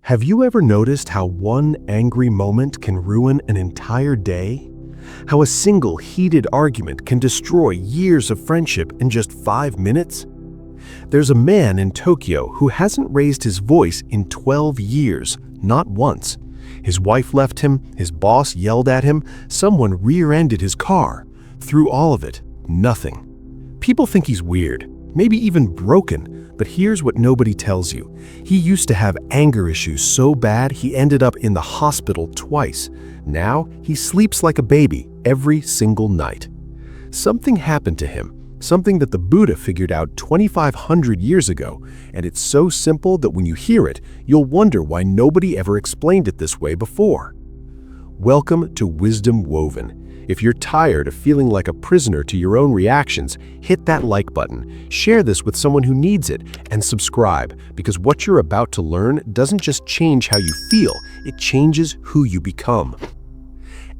Have you ever noticed how one angry moment can ruin an entire day? How a single heated argument can destroy years of friendship in just 5 minutes? There's a man in Tokyo who hasn't raised his voice in 12 years, not once. His wife left him, his boss yelled at him, someone rear-ended his car. Through all of it, nothing. People think he's weird, maybe even broken, but here's what nobody tells you. He used to have anger issues so bad he ended up in the hospital twice. Now he sleeps like a baby every single night. Something happened to him, something that the Buddha figured out 2,500 years ago, and it's so simple that when you hear it, you'll wonder why nobody ever explained it this way before. Welcome to Wisdom Woven. If you're tired of feeling like a prisoner to your own reactions, hit that like button, share this with someone who needs it, and subscribe, because what you're about to learn doesn't just change how you feel, it changes who you become.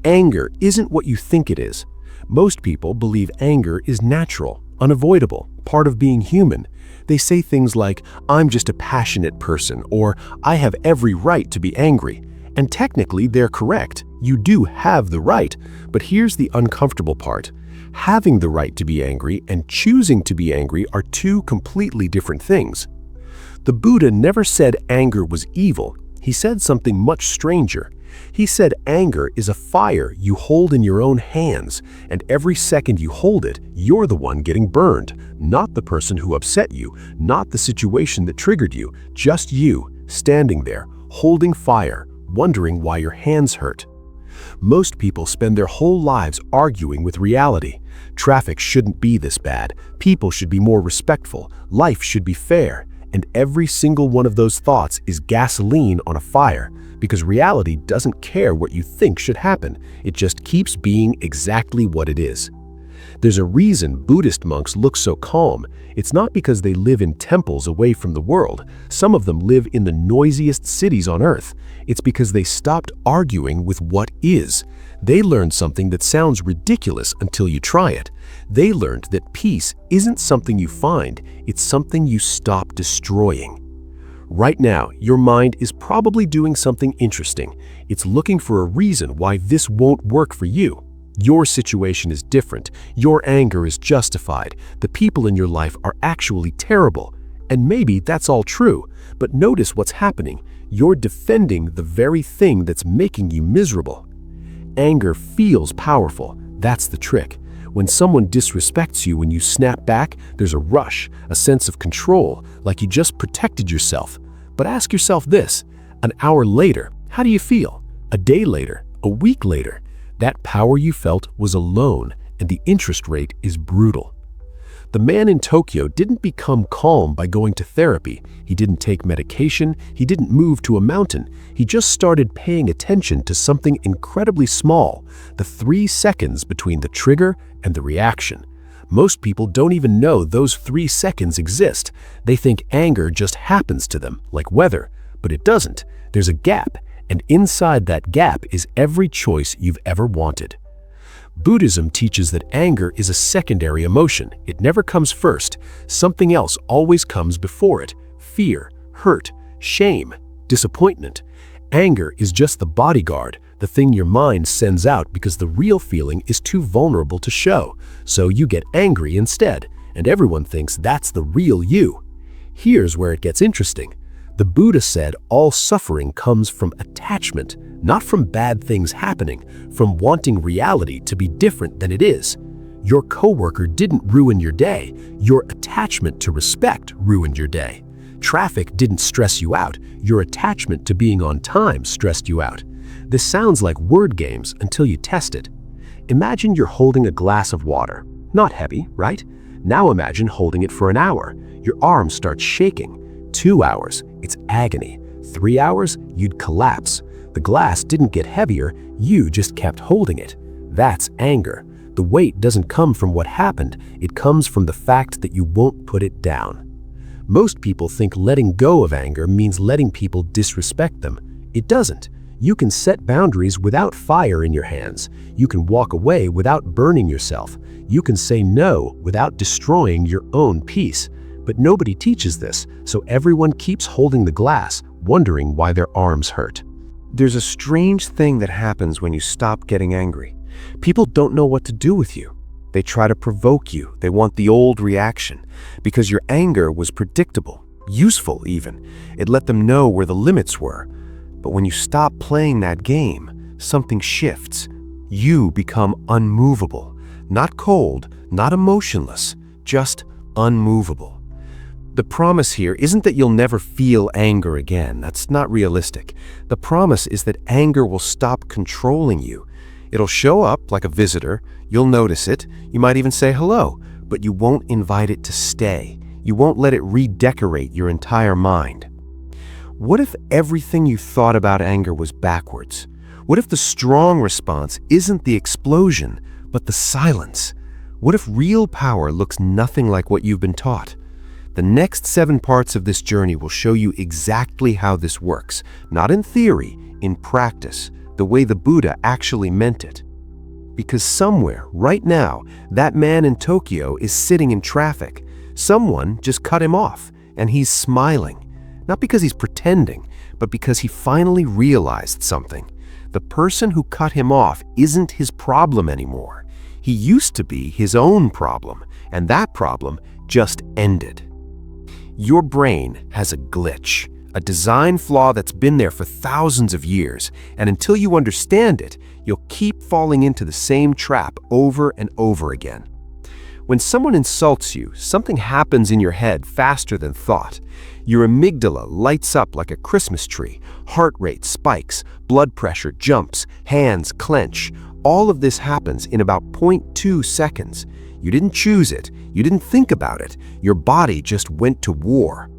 Anger isn't what you think it is. Most people believe anger is natural, unavoidable, part of being human. They say things like, "I'm just a passionate person," or "I have every right to be angry." And technically, they're correct. You do have the right. But here's the uncomfortable part. Having the right to be angry and choosing to be angry are two completely different things. The Buddha never said anger was evil. He said something much stranger. He said anger is a fire you hold in your own hands, and every second you hold it, you're the one getting burned, not the person who upset you, not the situation that triggered you, just you, standing there, holding fire, wondering why your hands hurt. Most people spend their whole lives arguing with reality. Traffic shouldn't be this bad. People should be more respectful. Life should be fair. And every single one of those thoughts is gasoline on a fire, because reality doesn't care what you think should happen. It just keeps being exactly what it is. There's a reason Buddhist monks look so calm. It's not because they live in temples away from the world. Some of them live in the noisiest cities on earth. It's because they stopped arguing with what is. They learned something that sounds ridiculous until you try it. They learned that peace isn't something you find, it's something you stop destroying. Right now, your mind is probably doing something interesting. It's looking for a reason why this won't work for you. Your situation is different. Your anger is justified. The people in your life are actually terrible. And maybe that's all true, but notice what's happening. You're defending the very thing that's making you miserable. Anger feels powerful. That's the trick. When someone disrespects you, when you snap back, there's a rush, a sense of control, like you just protected yourself. But ask yourself this, an hour later, how do you feel? A day later, a week later? That power you felt was a loan, and the interest rate is brutal. The man in Tokyo didn't become calm by going to therapy. He didn't take medication. He didn't move to a mountain. He just started paying attention to something incredibly small, the 3 seconds between the trigger and the reaction. Most people don't even know those 3 seconds exist. They think anger just happens to them, like weather, but it doesn't. There's a gap. And inside that gap is every choice you've ever wanted. Buddhism teaches that anger is a secondary emotion. It never comes first. Something else always comes before it. Fear, hurt, shame, disappointment. Anger is just the bodyguard, the thing your mind sends out because the real feeling is too vulnerable to show. So you get angry instead, and everyone thinks that's the real you. Here's where it gets interesting. The Buddha said all suffering comes from attachment, not from bad things happening, from wanting reality to be different than it is. Your coworker didn't ruin your day. Your attachment to respect ruined your day. Traffic didn't stress you out. Your attachment to being on time stressed you out. This sounds like word games until you test it. Imagine you're holding a glass of water. Not heavy, right? Now imagine holding it for an hour. Your arm starts shaking. 2 hours, it's agony. 3 hours, you'd collapse. The glass didn't get heavier, you just kept holding it. That's anger. The weight doesn't come from what happened, it comes from the fact that you won't put it down. Most people think letting go of anger means letting people disrespect them. It doesn't. You can set boundaries without fire in your hands. You can walk away without burning yourself. You can say no without destroying your own peace. But nobody teaches this, so everyone keeps holding the glass, wondering why their arms hurt. There's a strange thing that happens when you stop getting angry. People don't know what to do with you. They try to provoke you. They want the old reaction. Because your anger was predictable, useful even. It let them know where the limits were. But when you stop playing that game, something shifts. You become unmovable. Not cold, not emotionless, just unmovable. The promise here isn't that you'll never feel anger again. That's not realistic. The promise is that anger will stop controlling you. It'll show up like a visitor. You'll notice it. You might even say hello, but you won't invite it to stay. You won't let it redecorate your entire mind. What if everything you thought about anger was backwards? What if the strong response isn't the explosion, but the silence? What if real power looks nothing like what you've been taught? The next 7 parts of this journey will show you exactly how this works, not in theory, in practice, the way the Buddha actually meant it. Because somewhere, right now, that man in Tokyo is sitting in traffic. Someone just cut him off, and he's smiling. Not because he's pretending, but because he finally realized something. The person who cut him off isn't his problem anymore. He used to be his own problem, and that problem just ended. Your brain has a glitch, a design flaw that's been there for thousands of years, and until you understand it, you'll keep falling into the same trap over and over again. When someone insults you, something happens in your head faster than thought. Your amygdala lights up like a Christmas tree, heart rate spikes, blood pressure jumps, hands clench. All of this happens in about 0.2 seconds. You didn't choose it. You didn't think about it. Your body just went to war.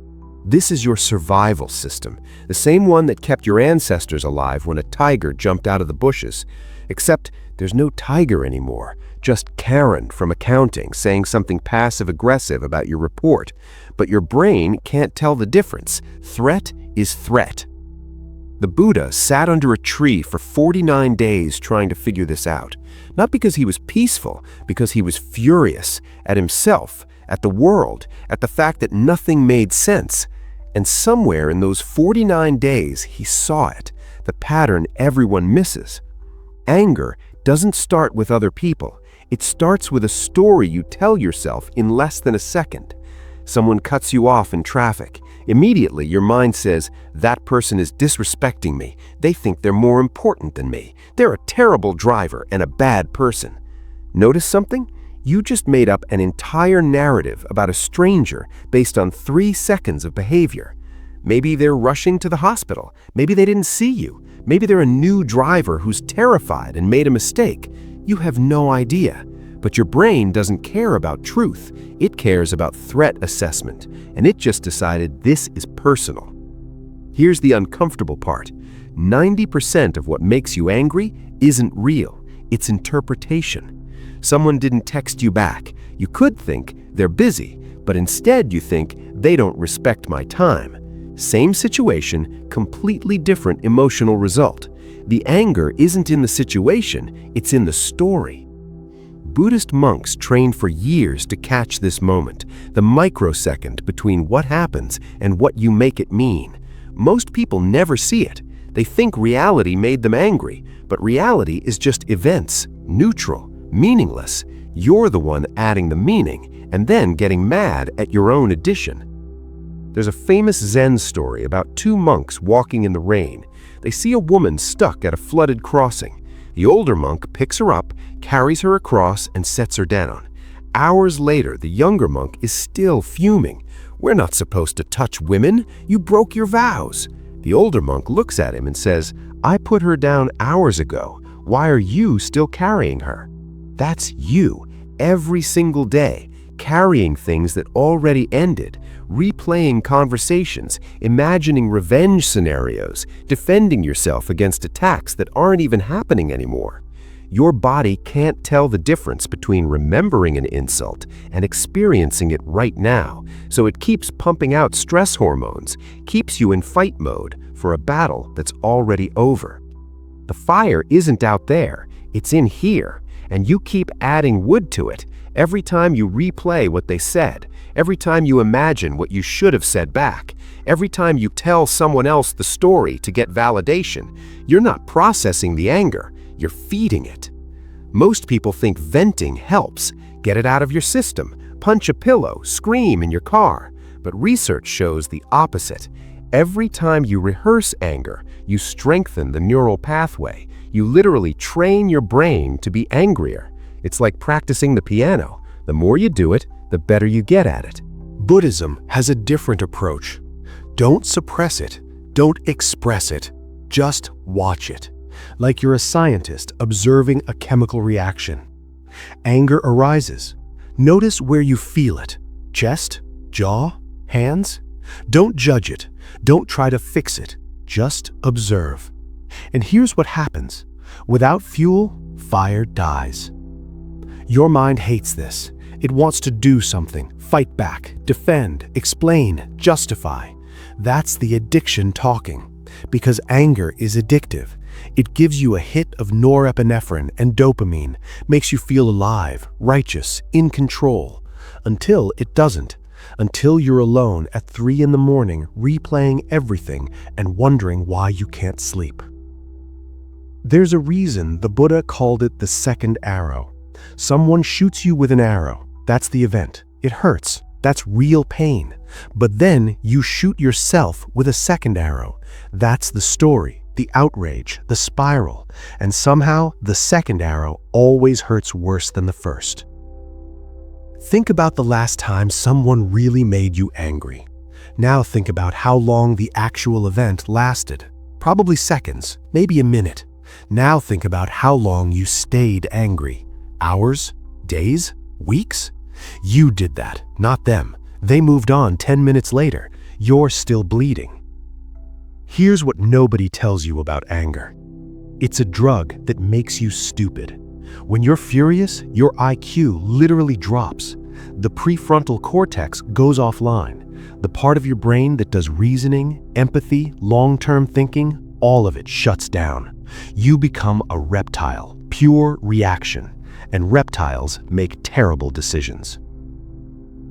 This is your survival system, the same one that kept your ancestors alive when a tiger jumped out of the bushes. Except there's no tiger anymore, just Karen from accounting saying something passive-aggressive about your report. But your brain can't tell the difference. Threat is threat. The Buddha sat under a tree for 49 days trying to figure this out. Not because he was peaceful, because he was furious at himself, at the world, at the fact that nothing made sense. And somewhere in those 49 days, he saw it, the pattern everyone misses. Anger doesn't start with other people. It starts with a story you tell yourself in less than a second. Someone cuts you off in traffic. Immediately, your mind says, that person is disrespecting me. They think they're more important than me. They're a terrible driver and a bad person. Notice something? You just made up an entire narrative about a stranger based on 3 seconds of behavior. Maybe they're rushing to the hospital. Maybe they didn't see you. Maybe they're a new driver who's terrified and made a mistake. You have no idea. But your brain doesn't care about truth. It cares about threat assessment, and it just decided this is personal. Here's the uncomfortable part. 90% of what makes you angry isn't real. It's interpretation. Someone didn't text you back. You could think they're busy, but instead you think they don't respect my time. Same situation, completely different emotional result. The anger isn't in the situation, it's in the story. Buddhist monks trained for years to catch this moment, the microsecond between what happens and what you make it mean. Most people never see it. They think reality made them angry, but reality is just events, neutral, meaningless. You're the one adding the meaning and then getting mad at your own addition. There's a famous Zen story about 2 monks walking in the rain. They see a woman stuck at a flooded crossing. The older monk picks her up, carries her across, and sets her down. Hours later, the younger monk is still fuming. "We're not supposed to touch women. You broke your vows." The older monk looks at him and says, "I put her down hours ago. Why are you still carrying her?" That's you, every single day, carrying things that already ended, replaying conversations, imagining revenge scenarios, defending yourself against attacks that aren't even happening anymore. Your body can't tell the difference between remembering an insult and experiencing it right now, so it keeps pumping out stress hormones, keeps you in fight mode for a battle that's already over. The fire isn't out there, it's in here. and you keep adding wood to it every time you replay what they said, every time you imagine what you should have said back, every time you tell someone else the story to get validation, you're not processing the anger, you're feeding it. Most people think venting helps. Get it out of your system, punch a pillow, scream in your car. But research shows the opposite. Every time you rehearse anger, you strengthen the neural pathway. You literally train your brain to be angrier. It's like practicing the piano. The more you do it, the better you get at it. Buddhism has a different approach. Don't suppress it. Don't express it. Just watch it, like you're a scientist observing a chemical reaction. Anger arises. Notice where you feel it. Chest, jaw, hands. Don't judge it. Don't try to fix it. Just observe. And here's what happens. Without fuel, fire dies. Your mind hates this. It wants to do something, fight back, defend, explain, justify. That's the addiction talking. Because anger is addictive. It gives you a hit of norepinephrine and dopamine, makes you feel alive, righteous, in control. Until it doesn't. Until you're alone at 3 in the morning replaying everything and wondering why you can't sleep. There's a reason the Buddha called it the second arrow. Someone shoots you with an arrow. That's the event. It hurts. That's real pain. But then you shoot yourself with a second arrow. That's the story, the outrage, the spiral. And somehow the second arrow always hurts worse than the first. Think about the last time someone really made you angry. Now think about how long the actual event lasted. Probably seconds, maybe a minute. Now think about how long you stayed angry. Hours? Days? Weeks? You did that, not them. They moved on 10 minutes later. You're still bleeding. Here's what nobody tells you about anger. It's a drug that makes you stupid. When you're furious, your IQ literally drops. The prefrontal cortex goes offline. The part of your brain that does reasoning, empathy, long-term thinking, all of it shuts down. You become a reptile, pure reaction. And reptiles make terrible decisions.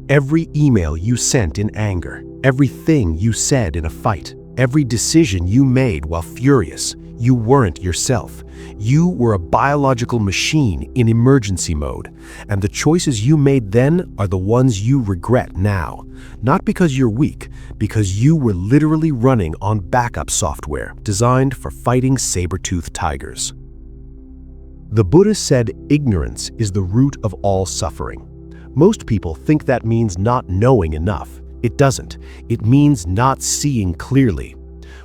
Every email you sent in anger, everything you said in a fight, every decision you made while furious, you weren't yourself. You were a biological machine in emergency mode, and the choices you made then are the ones you regret now. Not because you're weak, because you were literally running on backup software designed for fighting saber-toothed tigers. The Buddha said ignorance is the root of all suffering. Most people think that means not knowing enough. It doesn't. It means not seeing clearly.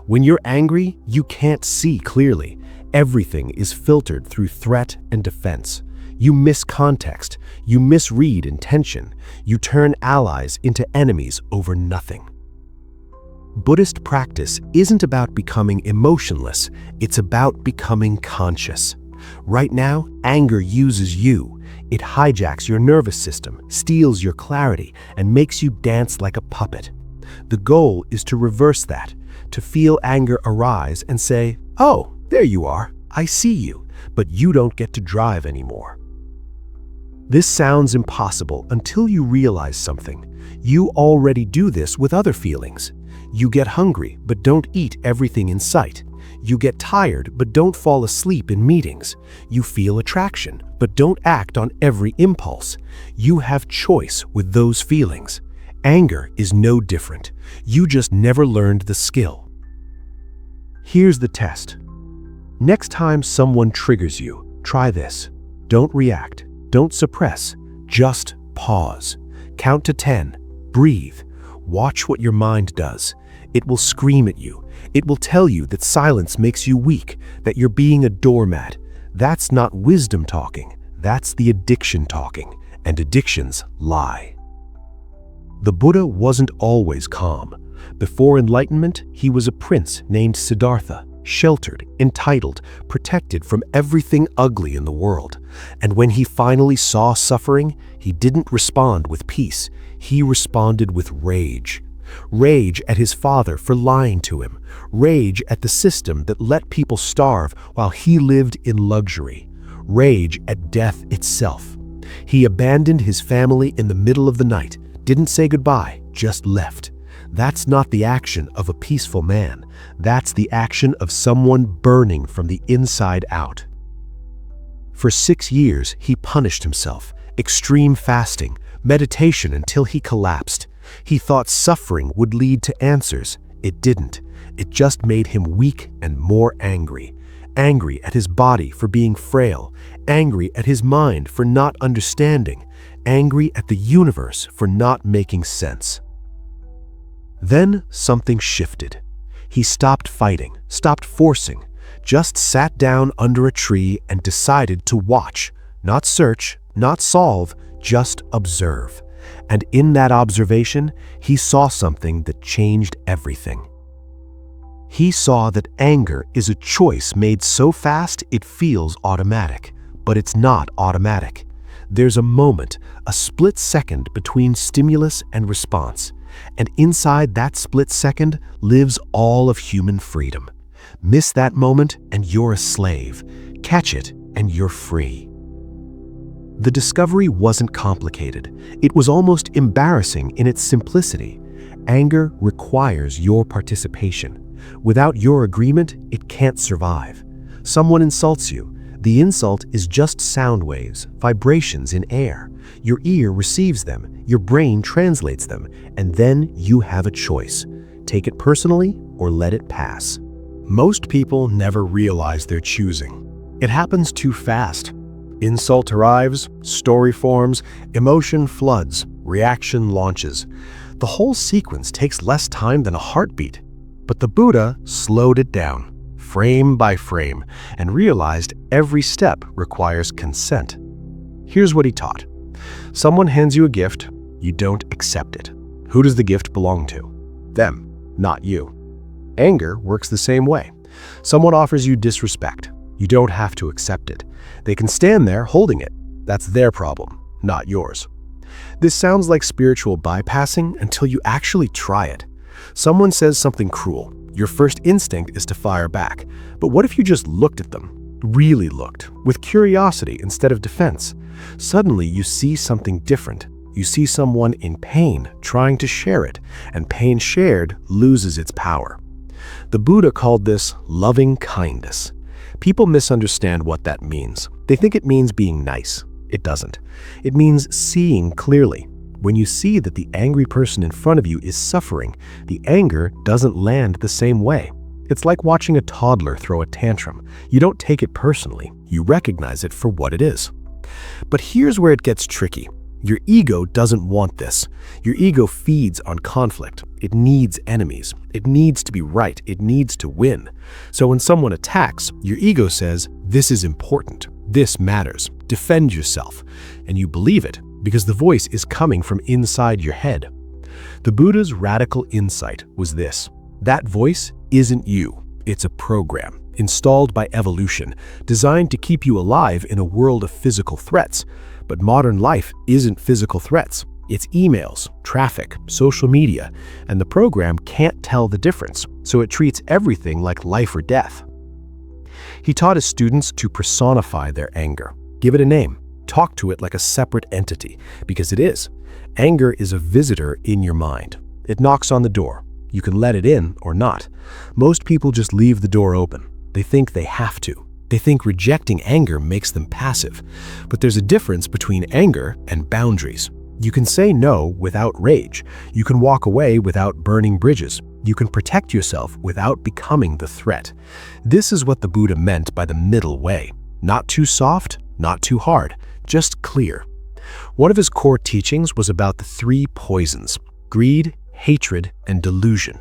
When you're angry, you can't see clearly. Everything is filtered through threat and defense. You miss context. You misread intention. You turn allies into enemies over nothing. Buddhist practice isn't about becoming emotionless. It's about becoming conscious. Right now, anger uses you. It hijacks your nervous system, steals your clarity, and makes you dance like a puppet. The goal is to reverse that, to feel anger arise and say, "Oh, there you are. I see you, but you don't get to drive anymore." This sounds impossible until you realize something. You already do this with other feelings. You get hungry, but don't eat everything in sight. You get tired, but don't fall asleep in meetings. You feel attraction, but don't act on every impulse. You have choice with those feelings. Anger is no different. You just never learned the skill. Here's the test. Next time someone triggers you, try this. Don't react. Don't suppress. Just pause. Count to 10. Breathe. Watch what your mind does. It will scream at you. It will tell you that silence makes you weak, that you're being a doormat. That's not wisdom talking. That's the addiction talking. And addictions lie. The Buddha wasn't always calm. Before enlightenment, he was a prince named Siddhartha, sheltered, entitled, protected from everything ugly in the world. And when he finally saw suffering, he didn't respond with peace. He responded with rage. Rage at his father for lying to him. Rage at the system that let people starve while he lived in luxury. rage at death itself. He abandoned his family in the middle of the night, didn't say goodbye, just left. That's not the action of a peaceful man. That's the action of someone burning from the inside out. For 6 years, he punished himself. Extreme fasting, meditation until he collapsed. He thought suffering would lead to answers. It didn't. It just made him weak and more angry. Angry at his body for being frail. Angry at his mind for not understanding. Angry at the universe for not making sense. Then something shifted. He stopped fighting, stopped forcing, just sat down under a tree and decided to watch, not search, not solve, just observe. And in that observation, he saw something that changed everything. He saw that anger is a choice made so fast it feels automatic, but it's not automatic. There's a moment, a split second between stimulus and response, and inside that split second lives all of human freedom. Miss that moment and you're a slave. Catch it and you're free. The discovery wasn't complicated. It was almost embarrassing in its simplicity. Anger requires your participation. Without your agreement, it can't survive. Someone insults you. The insult is just sound waves, vibrations in air. Your ear receives them, your brain translates them, and then you have a choice. Take it personally or let it pass. Most people never realize they're choosing. It happens too fast. Insult arrives, story forms, emotion floods, reaction launches. The whole sequence takes less time than a heartbeat. But the Buddha slowed it down, frame by frame, and realized every step requires consent. Here's what he taught. Someone hands you a gift, you don't accept it. Who does the gift belong to? Them, not you. Anger works the same way. Someone offers you disrespect. You don't have to accept it. They can stand there holding it. That's their problem, not yours. This sounds like spiritual bypassing until you actually try it. Someone says something cruel. Your first instinct is to fire back. But what if you just looked at them? Really looked, with curiosity instead of defense? Suddenly you see something different. You see someone in pain trying to share it, and pain shared loses its power. The Buddha called this loving kindness. People misunderstand what that means. They think it means being nice. It doesn't. It means seeing clearly. When you see that the angry person in front of you is suffering, the anger doesn't land the same way. It's like watching a toddler throw a tantrum. You don't take it personally. You recognize it for what it is. But here's where it gets tricky. Your ego doesn't want this. Your ego feeds on conflict. It needs enemies. It needs to be right. It needs to win. So when someone attacks, your ego says, "This is important. This matters. Defend yourself." And you believe it because the voice is coming from inside your head. The Buddha's radical insight was this: that voice isn't you. It's a program installed by evolution, designed to keep you alive in a world of physical threats. But modern life isn't physical threats. It's emails, traffic, social media, and the program can't tell the difference, so it treats everything like life or death. He taught his students to personify their anger. Give it a name. Talk to it like a separate entity, because it is. Anger is a visitor in your mind. It knocks on the door. You can let it in or not. Most people just leave the door open. They think they have to. They think rejecting anger makes them passive. But there's a difference between anger and boundaries. You can say no without rage. You can walk away without burning bridges. You can protect yourself without becoming the threat. This is what the Buddha meant by the middle way. Not too soft, not too hard, just clear. One of his core teachings was about the 3 poisons: greed, hatred, and delusion.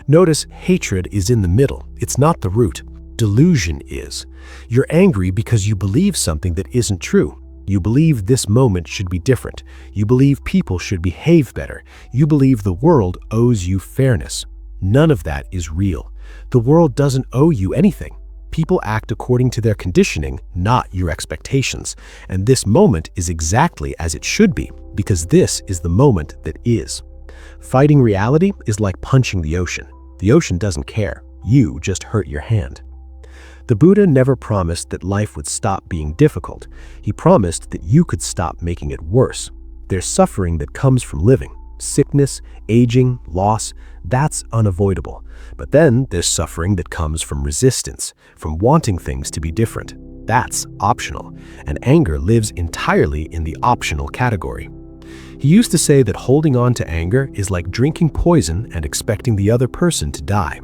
Notice hatred is in the middle. It's not the root. Delusion is. You're angry because you believe something that isn't true. You believe this moment should be different. You believe people should behave better. You believe the world owes you fairness. None of that is real. The world doesn't owe you anything. People act according to their conditioning, not your expectations. And this moment is exactly as it should be, because this is the moment that is. Fighting reality is like punching the ocean. The ocean doesn't care. You just hurt your hand. The Buddha never promised that life would stop being difficult. He promised that you could stop making it worse. There's suffering that comes from living. Sickness, aging, loss, that's unavoidable. But then there's suffering that comes from resistance, from wanting things to be different. That's optional, and anger lives entirely in the optional category. He used to say that holding on to anger is like drinking poison and expecting the other person to die.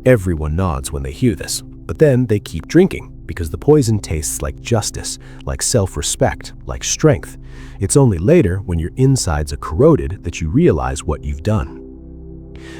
Everyone nods when they hear this, but then they keep drinking because the poison tastes like justice, like self-respect, like strength. It's only later, when your insides are corroded, that you realize what you've done.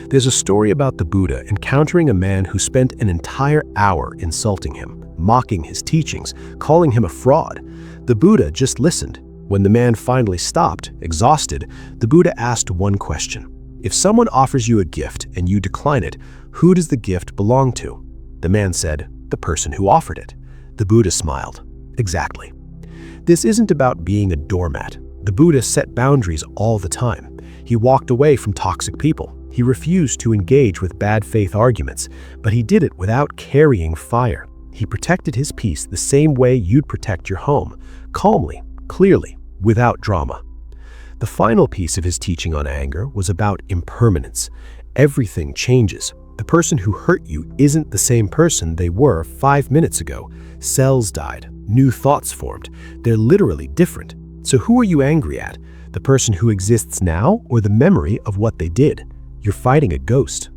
There's a story about the Buddha encountering a man who spent an entire hour insulting him, mocking his teachings, calling him a fraud. The Buddha just listened. When the man finally stopped, exhausted, the Buddha asked one question. If someone offers you a gift and you decline it, who does the gift belong to? The man said, the person who offered it. The Buddha smiled. Exactly. This isn't about being a doormat. The Buddha set boundaries all the time. He walked away from toxic people. He refused to engage with bad faith arguments, but he did it without carrying fire. He protected his peace the same way you'd protect your home, calmly, clearly, without drama. The final piece of his teaching on anger was about impermanence. Everything changes. The person who hurt you isn't the same person they were 5 minutes ago. Cells died. New thoughts formed. They're literally different. So who are you angry at? The person who exists now or the memory of what they did? You're fighting a ghost.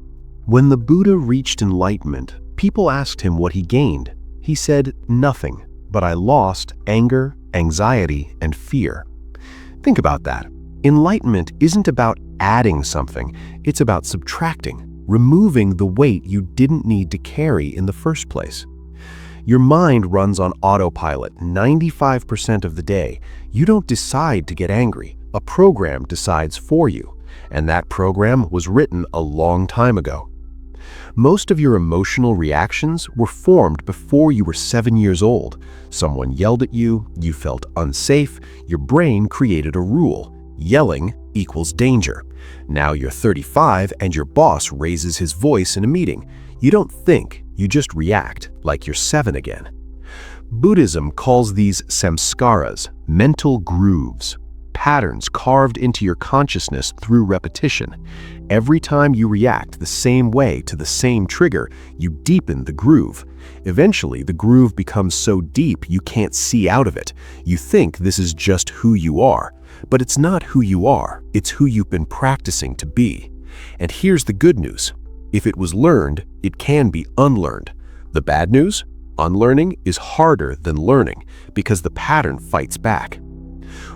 When the Buddha reached enlightenment, people asked him what he gained. He said, nothing, but I lost anger, anxiety, and fear. Think about that. Enlightenment isn't about adding something. It's about subtracting, removing the weight you didn't need to carry in the first place. Your mind runs on autopilot 95% of the day. You don't decide to get angry. A program decides for you, and that program was written a long time ago. Most of your emotional reactions were formed before you were 7 years old. Someone yelled at you, you felt unsafe, your brain created a rule. Yelling equals danger. Now you're 35 and your boss raises his voice in a meeting. You don't think, you just react, like you're 7 again. Buddhism calls these samskaras, mental grooves, patterns carved into your consciousness through repetition. Every time you react the same way to the same trigger, you deepen the groove. Eventually, the groove becomes so deep you can't see out of it. You think this is just who you are. But it's not who you are, it's who you've been practicing to be. And here's the good news. If it was learned, it can be unlearned. The bad news? Unlearning is harder than learning because the pattern fights back.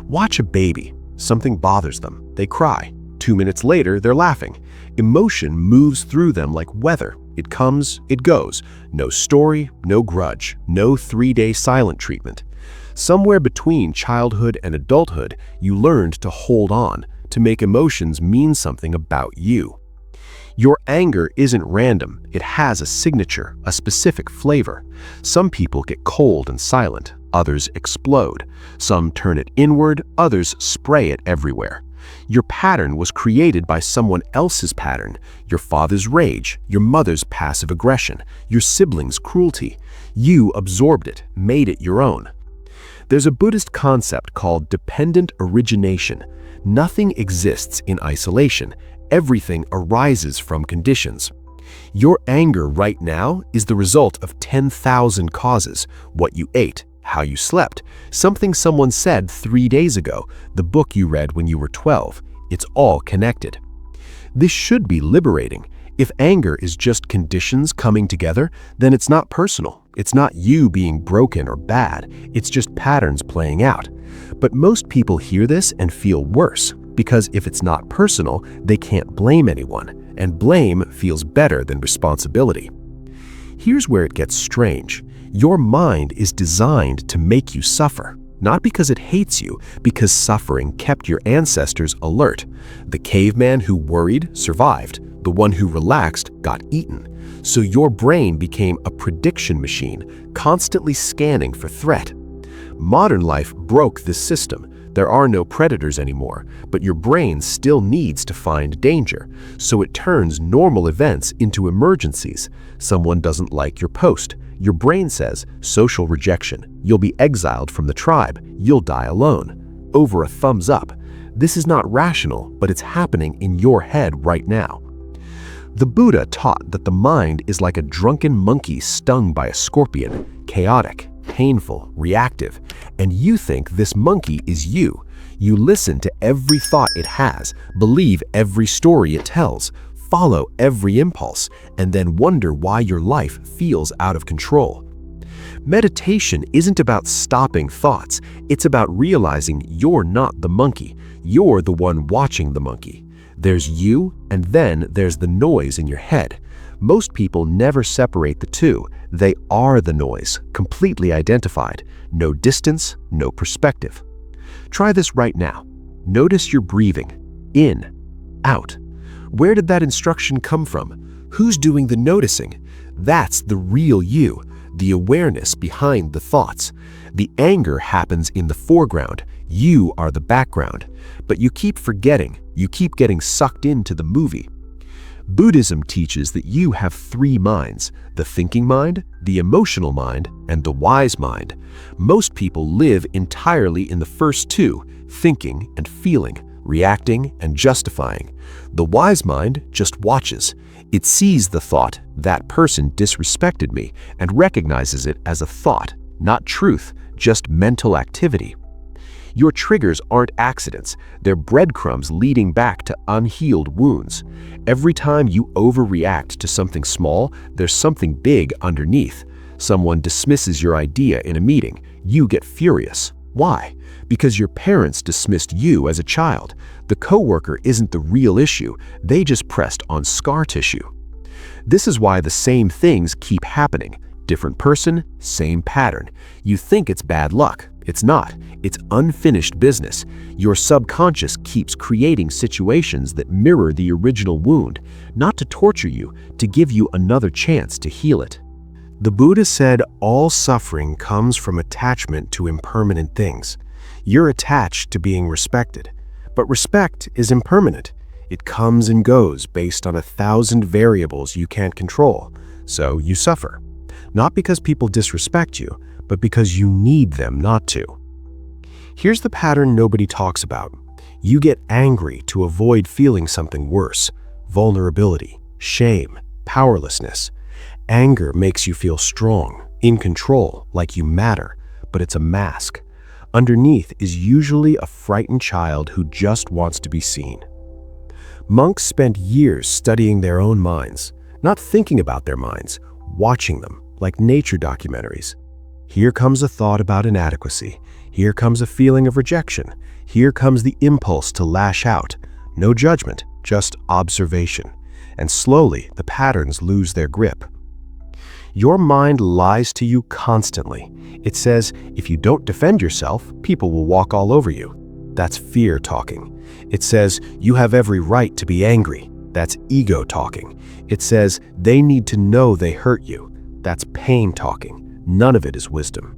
Watch a baby. Something bothers them. They cry. 2 minutes later, they're laughing. Emotion moves through them like weather. It comes, it goes. No story, no grudge, no 3-day silent treatment. Somewhere between childhood and adulthood, you learned to hold on, to make emotions mean something about you. Your anger isn't random. It has a signature, a specific flavor. Some people get cold and silent. Others explode. Some turn it inward. Others spray it everywhere. Your pattern was created by someone else's pattern. Your father's rage, your mother's passive aggression, your siblings' cruelty. You absorbed it, made it your own. There's a Buddhist concept called dependent origination. Nothing exists in isolation. Everything arises from conditions. Your anger right now is the result of 10,000 causes. What you ate, how you slept, something someone said 3 days ago, the book you read when you were 12. It's all connected. This should be liberating. If anger is just conditions coming together, then it's not personal. It's not you being broken or bad. It's just patterns playing out. But most people hear this and feel worse, because if it's not personal, they can't blame anyone, and blame feels better than responsibility. Here's where it gets strange. Your mind is designed to make you suffer, not because it hates you, because suffering kept your ancestors alert. The caveman who worried survived. The one who relaxed got eaten. So your brain became a prediction machine, constantly scanning for threat. Modern life broke this system. There are no predators anymore, but your brain still needs to find danger, so it turns normal events into emergencies. Someone doesn't like your post. Your brain says, social rejection. You'll be exiled from the tribe. You'll die alone. Over a thumbs up. This is not rational, but it's happening in your head right now. The Buddha taught that the mind is like a drunken monkey stung by a scorpion, chaotic, painful, reactive, and you think this monkey is you. You listen to every thought it has, believe every story it tells, follow every impulse, and then wonder why your life feels out of control. Meditation isn't about stopping thoughts, it's about realizing you're not the monkey, you're the one watching the monkey. There's you, and then there's the noise in your head. Most people never separate the two. They are the noise, completely identified. No distance, no perspective. Try this right now. Notice your breathing. In, out. Where did that instruction come from? Who's doing the noticing? That's the real you, the awareness behind the thoughts. The anger happens in the foreground. You are the background. But you keep forgetting. You keep getting sucked into the movie. Buddhism teaches that you have three minds: the thinking mind, the emotional mind, and the wise mind. Most people live entirely in the first two, thinking and feeling, reacting and justifying. The wise mind just watches. It sees the thought, "That person disrespected me," and recognizes it as a thought, not truth, just mental activity. Your triggers aren't accidents, they're breadcrumbs leading back to unhealed wounds. Every time you overreact to something small, there's something big underneath. Someone dismisses your idea in a meeting, you get furious. Why? Because your parents dismissed you as a child. The coworker isn't the real issue, they just pressed on scar tissue. This is why the same things keep happening. Different person, same pattern. You think it's bad luck. It's not. It's unfinished business. Your subconscious keeps creating situations that mirror the original wound, not to torture you, to give you another chance to heal it. The Buddha said all suffering comes from attachment to impermanent things. You're attached to being respected. But respect is impermanent. It comes and goes based on 1,000 variables you can't control. So you suffer. Not because people disrespect you, but because you need them not to. Here's the pattern nobody talks about. You get angry to avoid feeling something worse: vulnerability, shame, powerlessness. Anger makes you feel strong, in control, like you matter, but it's a mask. Underneath is usually a frightened child who just wants to be seen. Monks spent years studying their own minds, not thinking about their minds, watching them, like nature documentaries. Here comes a thought about inadequacy. Here comes a feeling of rejection. Here comes the impulse to lash out. No judgment, just observation. And slowly, the patterns lose their grip. Your mind lies to you constantly. It says, if you don't defend yourself, people will walk all over you. That's fear talking. It says, you have every right to be angry. That's ego talking. It says, they need to know they hurt you. That's pain talking. None of it is wisdom.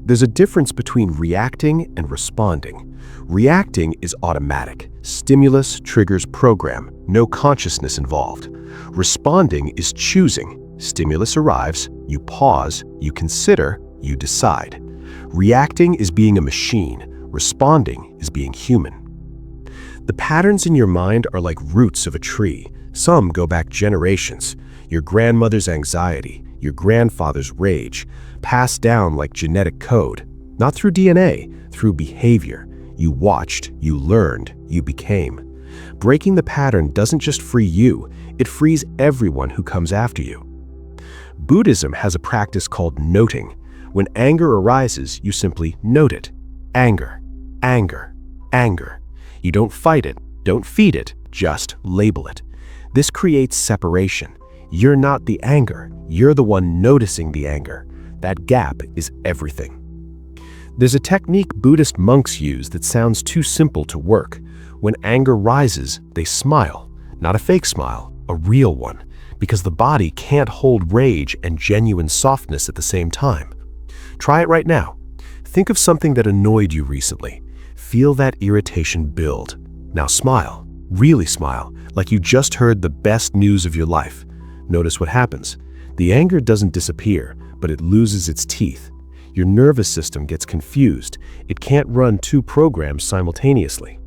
There's a difference between reacting and responding. Reacting is automatic. Stimulus triggers program, no consciousness involved. Responding is choosing. Stimulus arrives, you pause, you consider, you decide. Reacting is being a machine. Responding is being human. The patterns in your mind are like roots of a tree. Some go back generations. Your grandmother's anxiety, your grandfather's rage, passed down like genetic code, not through DNA, through behavior. You watched, you learned, you became. Breaking the pattern doesn't just free you, it frees everyone who comes after you. Buddhism has a practice called noting. When anger arises, you simply note it. Anger, anger, anger. You don't fight it, don't feed it, just label it. This creates separation. You're not the anger, you're the one noticing the anger. That gap is everything. There's a technique Buddhist monks use that sounds too simple to work. When anger rises, they smile. Not a fake smile, a real one, because the body can't hold rage and genuine softness at the same time. Try it right now. Think of something that annoyed you recently. Feel that irritation build. Now smile, really smile, like you just heard the best news of your life. Notice what happens. The anger doesn't disappear, but it loses its teeth. Your nervous system gets confused. It can't run two programs simultaneously.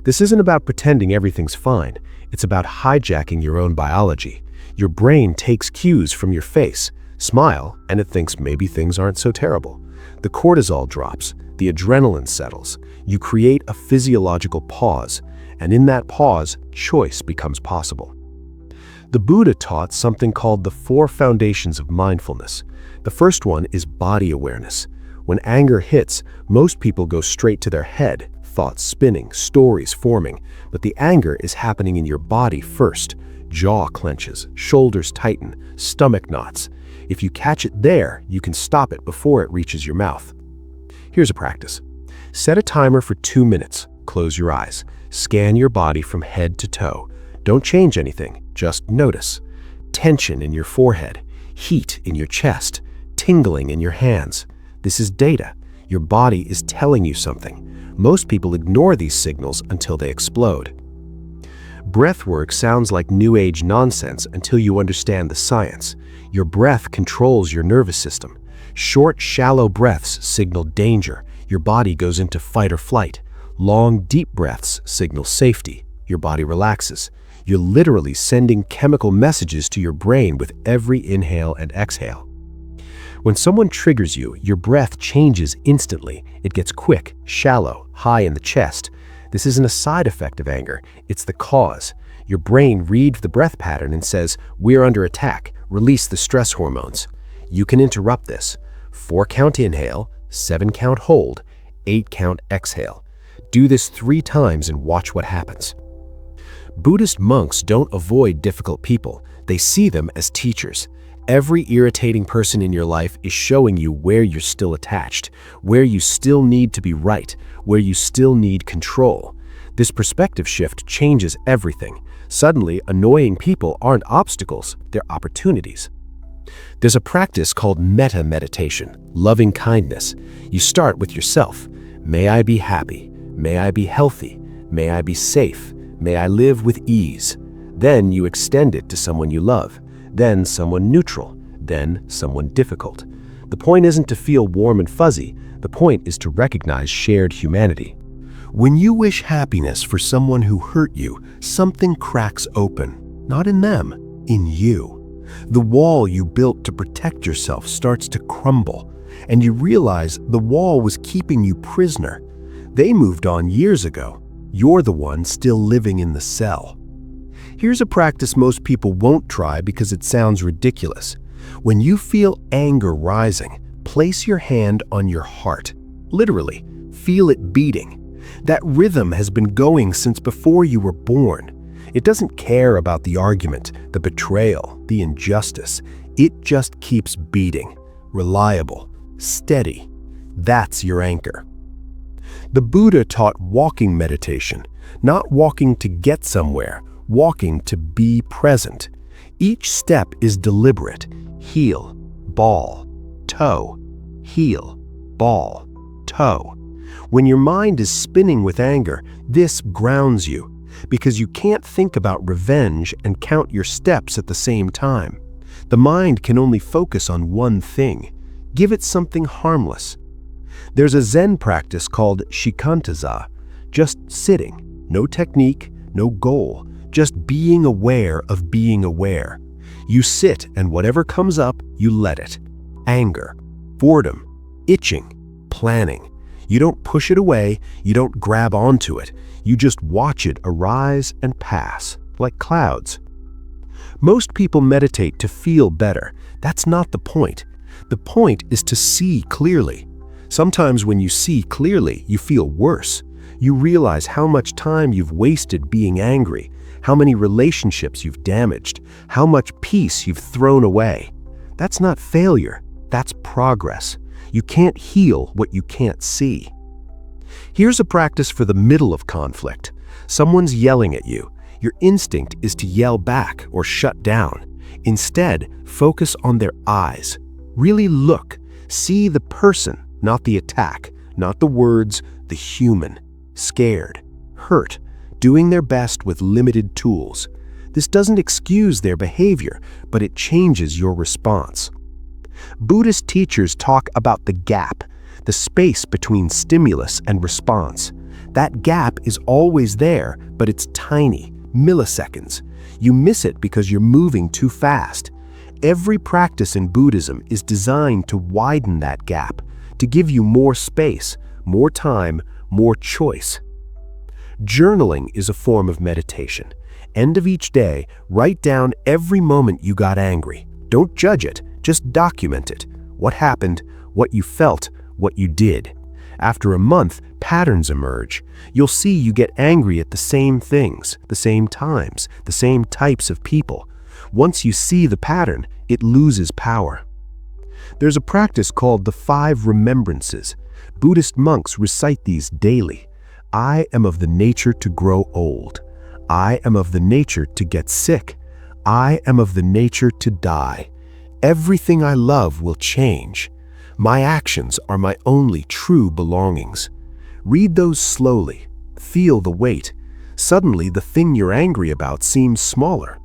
This isn't about pretending everything's fine. It's about hijacking your own biology. Your brain takes cues from your face. Smile, and it thinks maybe things aren't so terrible. The cortisol drops. The adrenaline settles. You create a physiological pause, and in that pause, choice becomes possible. The Buddha taught something called the 4 foundations of mindfulness. The first one is body awareness. When anger hits, most people go straight to their head, thoughts spinning, stories forming, but the anger is happening in your body first. Jaw clenches, shoulders tighten, stomach knots. If you catch it there, you can stop it before it reaches your mouth. Here's a practice. Set a timer for 2 minutes. Close your eyes. Scan your body from head to toe. Don't change anything, just notice. Tension in your forehead, heat in your chest, tingling in your hands. This is data. Your body is telling you something. Most people ignore these signals until they explode. Breathwork sounds like New Age nonsense until you understand the science. Your breath controls your nervous system. Short, shallow breaths signal danger. Your body goes into fight or flight. Long, deep breaths signal safety. Your body relaxes. You're literally sending chemical messages to your brain with every inhale and exhale. When someone triggers you, your breath changes instantly. It gets quick, shallow, high in the chest. This isn't a side effect of anger, it's the cause. Your brain reads the breath pattern and says, "We're under attack, release the stress hormones." You can interrupt this. 4-count inhale, 7-count hold, 8-count exhale. Do this 3 times and watch what happens. Buddhist monks don't avoid difficult people. They see them as teachers. Every irritating person in your life is showing you where you're still attached, where you still need to be right, where you still need control. This perspective shift changes everything. Suddenly, annoying people aren't obstacles, they're opportunities. There's a practice called metta meditation, loving kindness. You start with yourself. May I be happy. May I be healthy. May I be safe. May I live with ease. Then you extend it to someone you love. Then someone neutral. Then someone difficult. The point isn't to feel warm and fuzzy. The point is to recognize shared humanity. When you wish happiness for someone who hurt you, something cracks open. Not in them, in you. The wall you built to protect yourself starts to crumble, and you realize the wall was keeping you prisoner. They moved on years ago. You're the one still living in the cell. Here's a practice most people won't try because it sounds ridiculous. When you feel anger rising, place your hand on your heart. Literally, feel it beating. That rhythm has been going since before you were born. It doesn't care about the argument, the betrayal, the injustice. It just keeps beating. Reliable, steady. That's your anchor. The Buddha taught walking meditation, not walking to get somewhere, walking to be present. Each step is deliberate. Heel, ball, toe, heel, ball, toe. When your mind is spinning with anger, this grounds you, because you can't think about revenge and count your steps at the same time. The mind can only focus on one thing. Give it something harmless. There's a Zen practice called shikantaza, just sitting, no technique, no goal, just being aware of being aware. You sit and whatever comes up, you let it. Anger, boredom, itching, planning. You don't push it away, you don't grab onto it. You just watch it arise and pass, like clouds. Most people meditate to feel better. That's not the point. The point is to see clearly. Sometimes when you see clearly, you feel worse. You realize how much time you've wasted being angry, how many relationships you've damaged, how much peace you've thrown away. That's not failure, that's progress. You can't heal what you can't see. Here's a practice for the middle of conflict. Someone's yelling at you. Your instinct is to yell back or shut down. Instead, focus on their eyes. Really look. See the person, not the attack, not the words, the human, scared, hurt, doing their best with limited tools. This doesn't excuse their behavior, but it changes your response. Buddhist teachers talk about the gap, the space between stimulus and response. That gap is always there, but it's tiny, milliseconds. You miss it because you're moving too fast. Every practice in Buddhism is designed to widen that gap, to give you more space, more time, more choice. Journaling is a form of meditation. End of each day, write down every moment you got angry. Don't judge it, just document it. What happened, what you felt, what you did. After a month, patterns emerge. You'll see you get angry at the same things, the same times, the same types of people. Once you see the pattern, it loses power. There's a practice called the 5 remembrances. Buddhist monks recite these daily. I am of the nature to grow old. I am of the nature to get sick. I am of the nature to die. Everything I love will change. My actions are my only true belongings. Read those slowly. Feel the weight. Suddenly, the thing you're angry about seems smaller.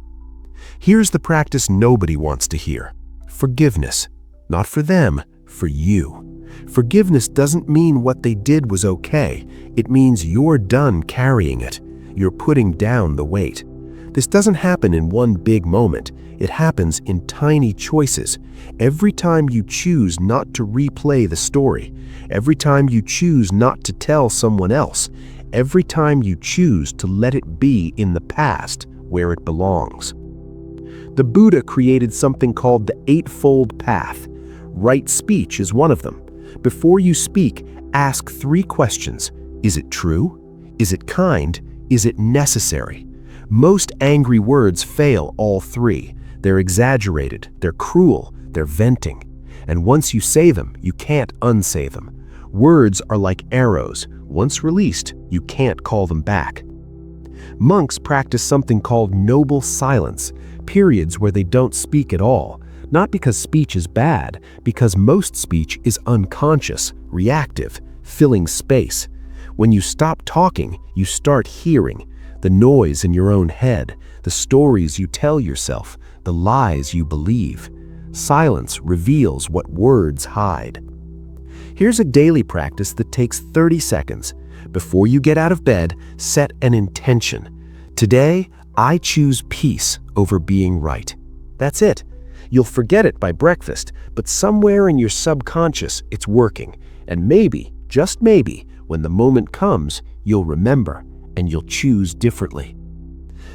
Here's the practice nobody wants to hear. Forgiveness. Not for them, for you. Forgiveness doesn't mean what they did was okay. It means you're done carrying it. You're putting down the weight. This doesn't happen in one big moment. It happens in tiny choices. Every time you choose not to replay the story, every time you choose not to tell someone else, every time you choose to let it be in the past where it belongs. The Buddha created something called the Eightfold Path. Right speech is one of them. Before you speak, ask 3 questions. Is it true? Is it kind? Is it necessary? Most angry words fail all 3. They're exaggerated, they're cruel, they're venting. And once you say them, you can't unsay them. Words are like arrows. Once released, you can't call them back. Monks practice something called noble silence, periods where they don't speak at all. Not because speech is bad, because most speech is unconscious, reactive, filling space. When you stop talking, you start hearing. The noise in your own head, the stories you tell yourself, the lies you believe. Silence reveals what words hide. Here's a daily practice that takes 30 seconds. Before you get out of bed, set an intention. Today, I choose peace over being right. That's it. You'll forget it by breakfast, but somewhere in your subconscious, it's working. And maybe, just maybe, when the moment comes, you'll remember and you'll choose differently.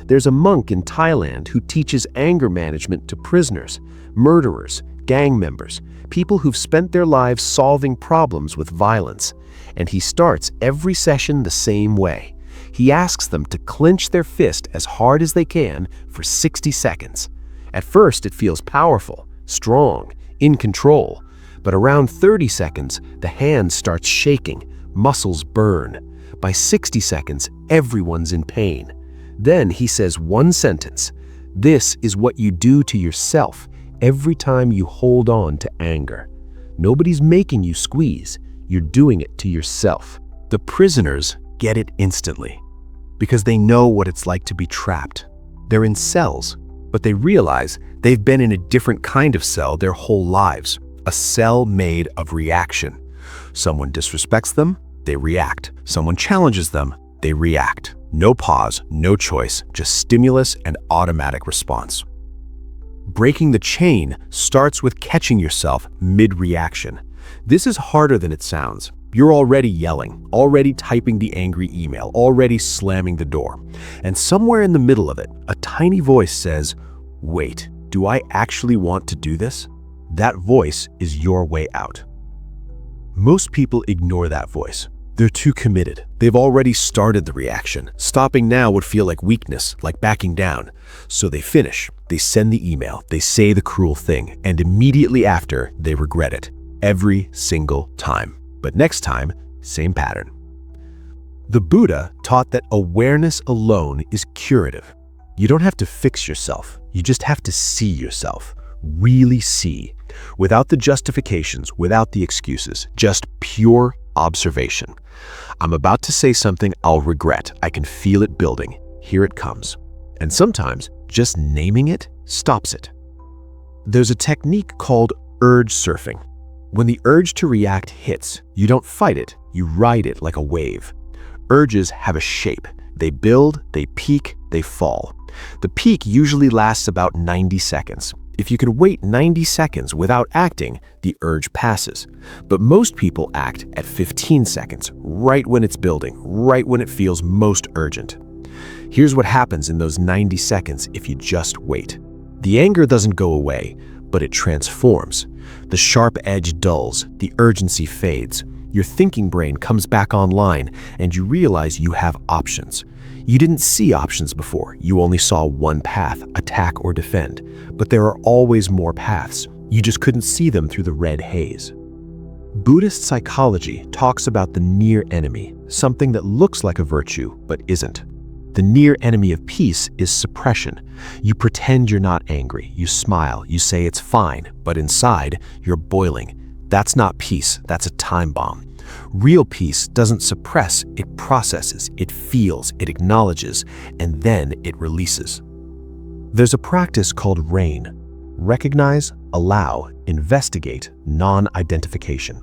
There's a monk in Thailand who teaches anger management to prisoners, murderers, gang members, people who've spent their lives solving problems with violence. And he starts every session the same way. He asks them to clench their fist as hard as they can for 60 seconds. At first, it feels powerful, strong, in control. But around 30 seconds, the hand starts shaking, muscles burn. By 60 seconds, everyone's in pain. Then he says one sentence. This is what you do to yourself every time you hold on to anger. Nobody's making you squeeze. You're doing it to yourself. The prisoners get it instantly because they know what it's like to be trapped. They're in cells, but they realize they've been in a different kind of cell their whole lives, a cell made of reaction. Someone disrespects them, they react. Someone challenges them, they react. No pause, no choice, just stimulus and automatic response. Breaking the chain starts with catching yourself mid-reaction. This is harder than it sounds. You're already yelling, already typing the angry email, already slamming the door. And somewhere in the middle of it, a tiny voice says, "Wait, do I actually want to do this?" That voice is your way out. Most people ignore that voice. They're too committed. They've already started the reaction. Stopping now would feel like weakness, like backing down. So they finish. They send the email. They say the cruel thing. And immediately after, they regret it. Every single time. But next time, same pattern. The Buddha taught that awareness alone is curative. You don't have to fix yourself. You just have to see yourself. Really see. Without the justifications, without the excuses. Just pure Observation. I'm about to say something I'll regret. I can feel it building. Here it comes. And sometimes just naming it stops it. There's a technique called urge surfing. When the urge to react hits, you don't fight it, you ride it like a wave. Urges have a shape. They build, they peak, they fall. The peak usually lasts about 90 seconds. If you can wait 90 seconds without acting, the urge passes. But most people act at 15 seconds, right when it's building, right when it feels most urgent. Here's what happens in those 90 seconds if you just wait. The anger doesn't go away, but it transforms. The sharp edge dulls, the urgency fades. Your thinking brain comes back online, and you realize you have options. You didn't see options before. You only saw one path, attack or defend. But there are always more paths. You just couldn't see them through the red haze. Buddhist psychology talks about the near enemy, something that looks like a virtue but isn't. The near enemy of peace is suppression. You pretend you're not angry. You smile. You say it's fine, but inside, you're boiling. That's not peace. That's a time bomb. Real peace doesn't suppress, it processes, it feels, it acknowledges, and then it releases. There's a practice called RAIN. Recognize, allow, investigate, non-identification.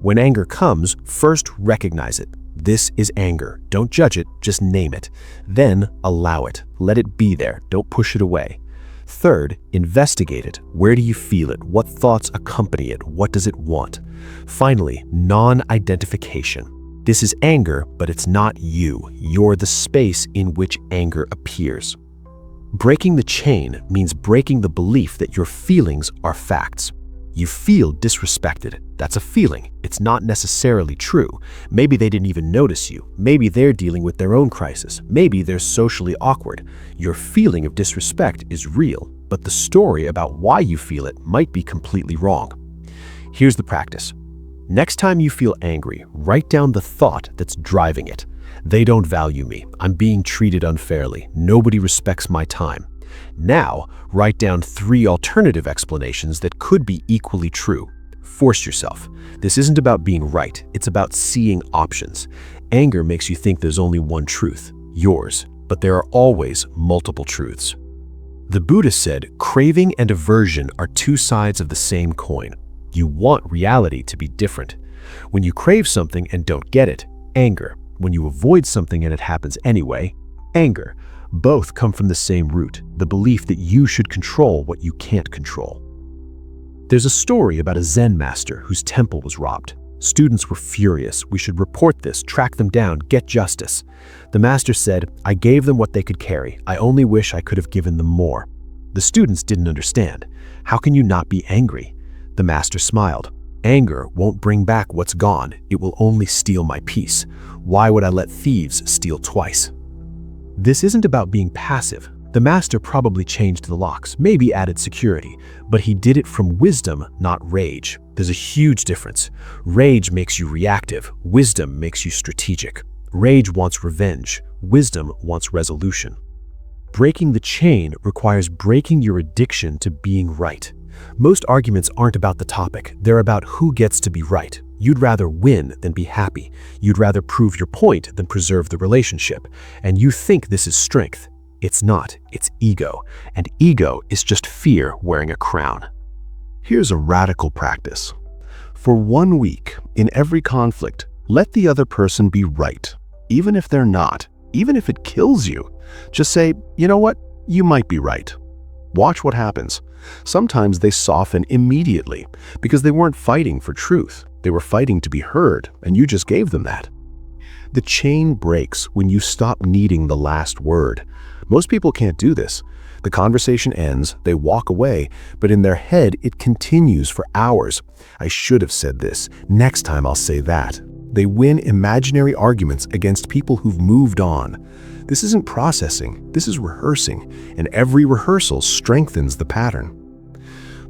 When anger comes, first recognize it. This is anger. Don't judge it, just name it. Then allow it. Let it be there. Don't push it away. Third, investigate it. Where do you feel it? What thoughts accompany it? What does it want? Finally, non-identification. This is anger, but it's not you. You're the space in which anger appears. Breaking the chain means breaking the belief that your feelings are facts. You feel disrespected. That's a feeling. It's not necessarily true. Maybe they didn't even notice you. Maybe they're dealing with their own crisis. Maybe they're socially awkward. Your feeling of disrespect is real, but the story about why you feel it might be completely wrong. Here's the practice. Next time you feel angry, write down the thought that's driving it. They don't value me. I'm being treated unfairly. Nobody respects my time. Now, write down 3 alternative explanations that could be equally true. Force yourself. This isn't about being right. It's about seeing options. Anger makes you think there's only one truth, yours, but there are always multiple truths. The Buddha said, craving and aversion are 2 sides of the same coin. You want reality to be different. When you crave something and don't get it, anger. When you avoid something and it happens anyway, anger. Both come from the same root, the belief that you should control what you can't control. There's a story about a Zen master whose temple was robbed. Students were furious. We should report this, track them down, get justice. The master said, I gave them what they could carry. I only wish I could have given them more. The students didn't understand. How can you not be angry? The master smiled. Anger won't bring back what's gone. It will only steal my peace. Why would I let thieves steal twice? This isn't about being passive. The master probably changed the locks, maybe added security, but he did it from wisdom, not rage. There's a huge difference. Rage makes you reactive. Wisdom makes you strategic. Rage wants revenge. Wisdom wants resolution. Breaking the chain requires breaking your addiction to being right. Most arguments aren't about the topic. They're about who gets to be right. You'd rather win than be happy. You'd rather prove your point than preserve the relationship. And you think this is strength. It's not. It's ego. And ego is just fear wearing a crown. Here's a radical practice. For 1 week, in every conflict, let the other person be right. Even if they're not. Even if it kills you. Just say, you know what? You might be right. Watch what happens. Sometimes they soften immediately because they weren't fighting for truth. They were fighting to be heard, and you just gave them that. The chain breaks when you stop needing the last word. Most people can't do this. The conversation ends, they walk away, but in their head it continues for hours. I should have said this. Next time I'll say that. They win imaginary arguments against people who've moved on. This isn't processing, this is rehearsing, and every rehearsal strengthens the pattern.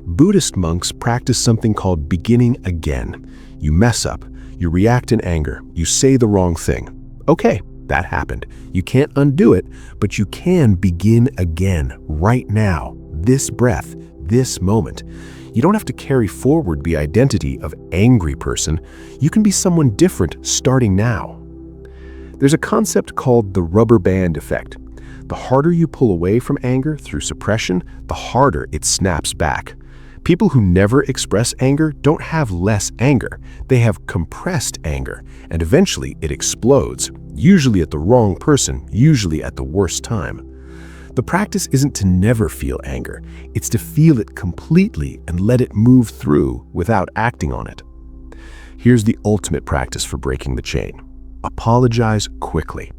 Buddhist monks practice something called beginning again. You mess up, you react in anger, you say the wrong thing. Okay, that happened. You can't undo it, but you can begin again, right now, this breath, this moment. You don't have to carry forward the identity of angry person. You can be someone different starting now. There's a concept called the rubber band effect. The harder you pull away from anger through suppression, the harder it snaps back. People who never express anger don't have less anger. They have compressed anger, and eventually it explodes, usually at the wrong person, usually at the worst time. The practice isn't to never feel anger. It's to feel it completely and let it move through without acting on it. Here's the ultimate practice for breaking the chain. Apologize quickly.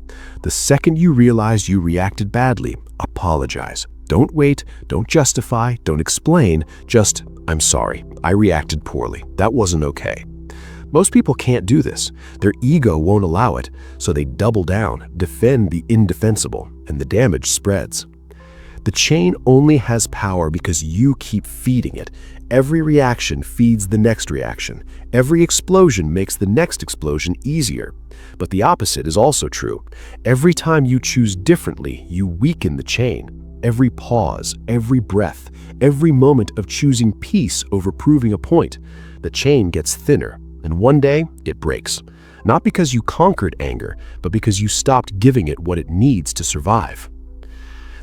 The second you realize you reacted badly, apologize. Don't wait, don't justify, don't explain, just, I'm sorry, I reacted poorly. That wasn't okay. Most people can't do this. Their ego won't allow it, so they double down, defend the indefensible, and the damage spreads. The chain only has power because you keep feeding it. Every reaction feeds the next reaction. Every explosion makes the next explosion easier. But the opposite is also true. Every time you choose differently, you weaken the chain. Every pause, every breath, every moment of choosing peace over proving a point, the chain gets thinner, and one day it breaks. Not because you conquered anger, but because you stopped giving it what it needs to survive.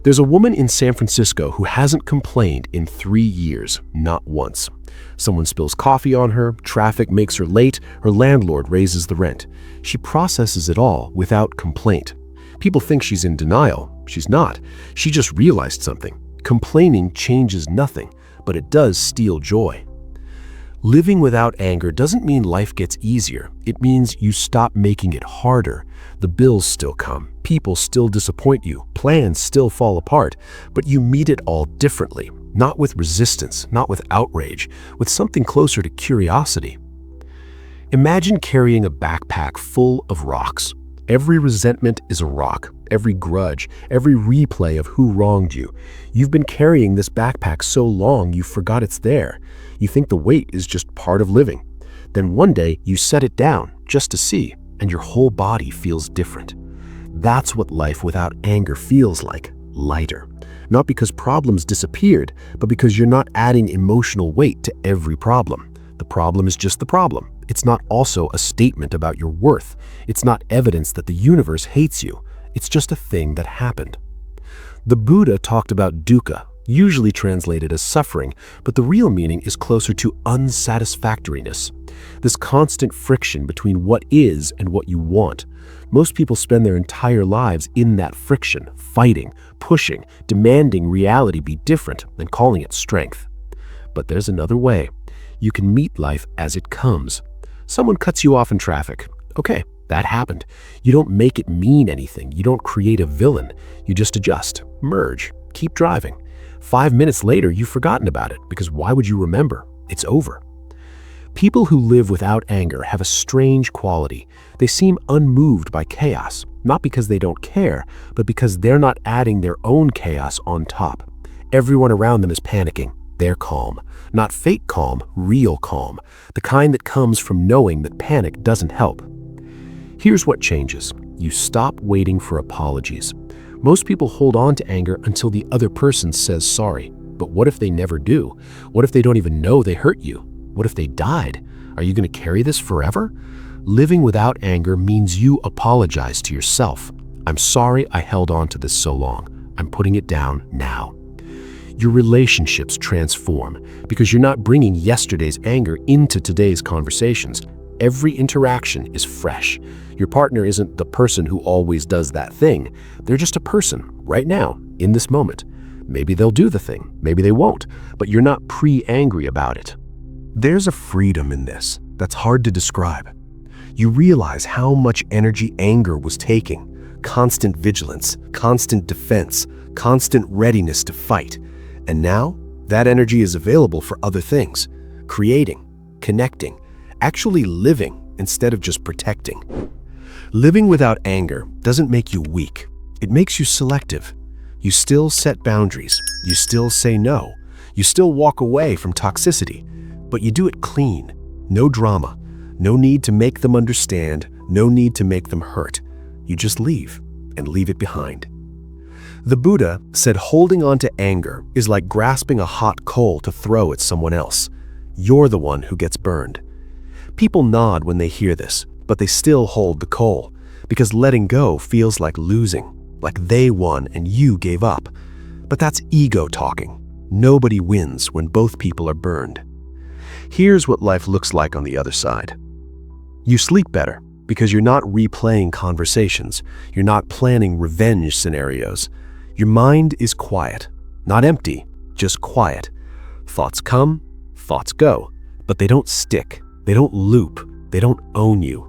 There's a woman in San Francisco who hasn't complained in 3 years, not once. Someone spills coffee on her, traffic makes her late, her landlord raises the rent. She processes it all without complaint. People think she's in denial. She's not. She just realized something. Complaining changes nothing, but it does steal joy. Living without anger doesn't mean life gets easier. It means you stop making it harder. The bills still come, people still disappoint you, plans still fall apart, but you meet it all differently, not with resistance, not with outrage, with something closer to curiosity. Imagine carrying a backpack full of rocks. Every resentment is a rock, every grudge, every replay of who wronged you. You've been carrying this backpack so long you forgot it's there. You think the weight is just part of living. Then one day you set it down just to see, and your whole body feels different. That's what life without anger feels like, lighter. Not because problems disappeared, but because you're not adding emotional weight to every problem. The problem is just the problem. It's not also a statement about your worth. It's not evidence that the universe hates you. It's just a thing that happened. The Buddha talked about dukkha, usually translated as suffering, but the real meaning is closer to unsatisfactoriness. This constant friction between what is and what you want. Most people spend their entire lives in that friction, fighting, pushing, demanding reality be different and calling it strength. But there's another way. You can meet life as it comes. Someone cuts you off in traffic. Okay, that happened. You don't make it mean anything. You don't create a villain. You just adjust, merge, keep driving. 5 minutes later, you've forgotten about it, because why would you remember? It's over. People who live without anger have a strange quality. They seem unmoved by chaos, not because they don't care, but because they're not adding their own chaos on top. Everyone around them is panicking. They're calm. Not fake calm, real calm. The kind that comes from knowing that panic doesn't help. Here's what changes. You stop waiting for apologies. Most people hold on to anger until the other person says sorry. But what if they never do? What if they don't even know they hurt you? What if they died? Are you going to carry this forever? Living without anger means you apologize to yourself. I'm sorry I held on to this so long. I'm putting it down now. Your relationships transform because you're not bringing yesterday's anger into today's conversations. Every interaction is fresh. Your partner isn't the person who always does that thing. They're just a person right now, in this moment. Maybe they'll do the thing, maybe they won't, but you're not pre-angry about it. There's a freedom in this that's hard to describe. You realize how much energy anger was taking. Constant vigilance, constant defense, constant readiness to fight. And now, that energy is available for other things. Creating, connecting, actually living instead of just protecting. Living without anger doesn't make you weak. It makes you selective. You still set boundaries. You still say no. You still walk away from toxicity. But you do it clean. No drama. No need to make them understand. No need to make them hurt. You just leave and leave it behind. The Buddha said holding on to anger is like grasping a hot coal to throw at someone else. You're the one who gets burned. People nod when they hear this, but they still hold the coal, because letting go feels like losing, like they won and you gave up. But that's ego talking. Nobody wins when both people are burned. Here's what life looks like on the other side. You sleep better because you're not replaying conversations. You're not planning revenge scenarios. Your mind is quiet, not empty, just quiet. Thoughts come, thoughts go, but they don't stick, they don't loop, they don't own you.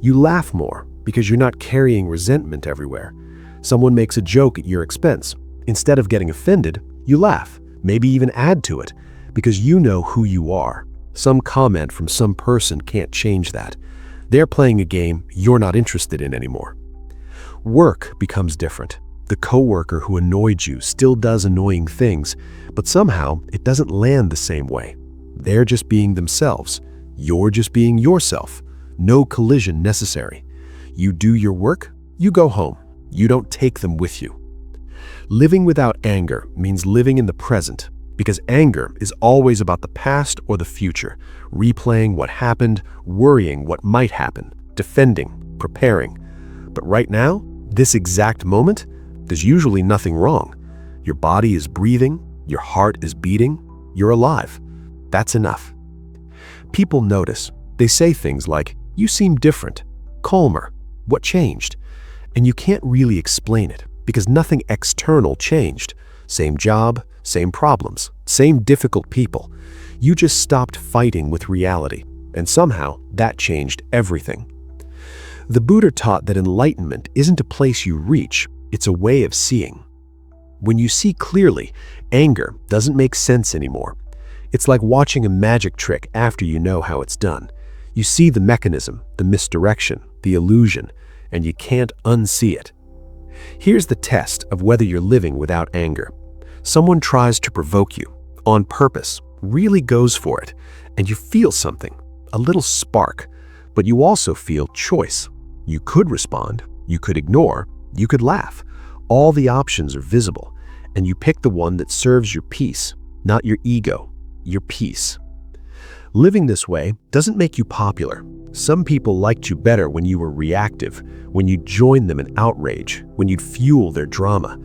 You laugh more because you're not carrying resentment everywhere. Someone makes a joke at your expense. Instead of getting offended, you laugh, maybe even add to it, because you know who you are. Some comment from some person can't change that. They're playing a game you're not interested in anymore. Work becomes different. The coworker who annoyed you still does annoying things, but somehow it doesn't land the same way. They're just being themselves. You're just being yourself. No collision necessary. You do your work, you go home. You don't take them with you. Living without anger means living in the present, because anger is always about the past or the future, replaying what happened, worrying what might happen, defending, preparing. But right now, this exact moment, there's usually nothing wrong. Your body is breathing, your heart is beating, you're alive. That's enough. People notice. They say things like, "You seem different, calmer, what changed?" And you can't really explain it because nothing external changed. Same job, same problems, same difficult people. You just stopped fighting with reality, and somehow that changed everything. The Buddha taught that enlightenment isn't a place you reach, it's a way of seeing. When you see clearly, anger doesn't make sense anymore. It's like watching a magic trick after you know how it's done. You see the mechanism, the misdirection, the illusion, and you can't unsee it. Here's the test of whether you're living without anger. Someone tries to provoke you, on purpose, really goes for it, and you feel something, a little spark, but you also feel choice. You could respond, you could ignore, you could laugh. All the options are visible, and you pick the one that serves your peace, not your ego, your peace. Living this way doesn't make you popular. Some people liked you better when you were reactive, when you'd join them in outrage, when you'd fuel their drama.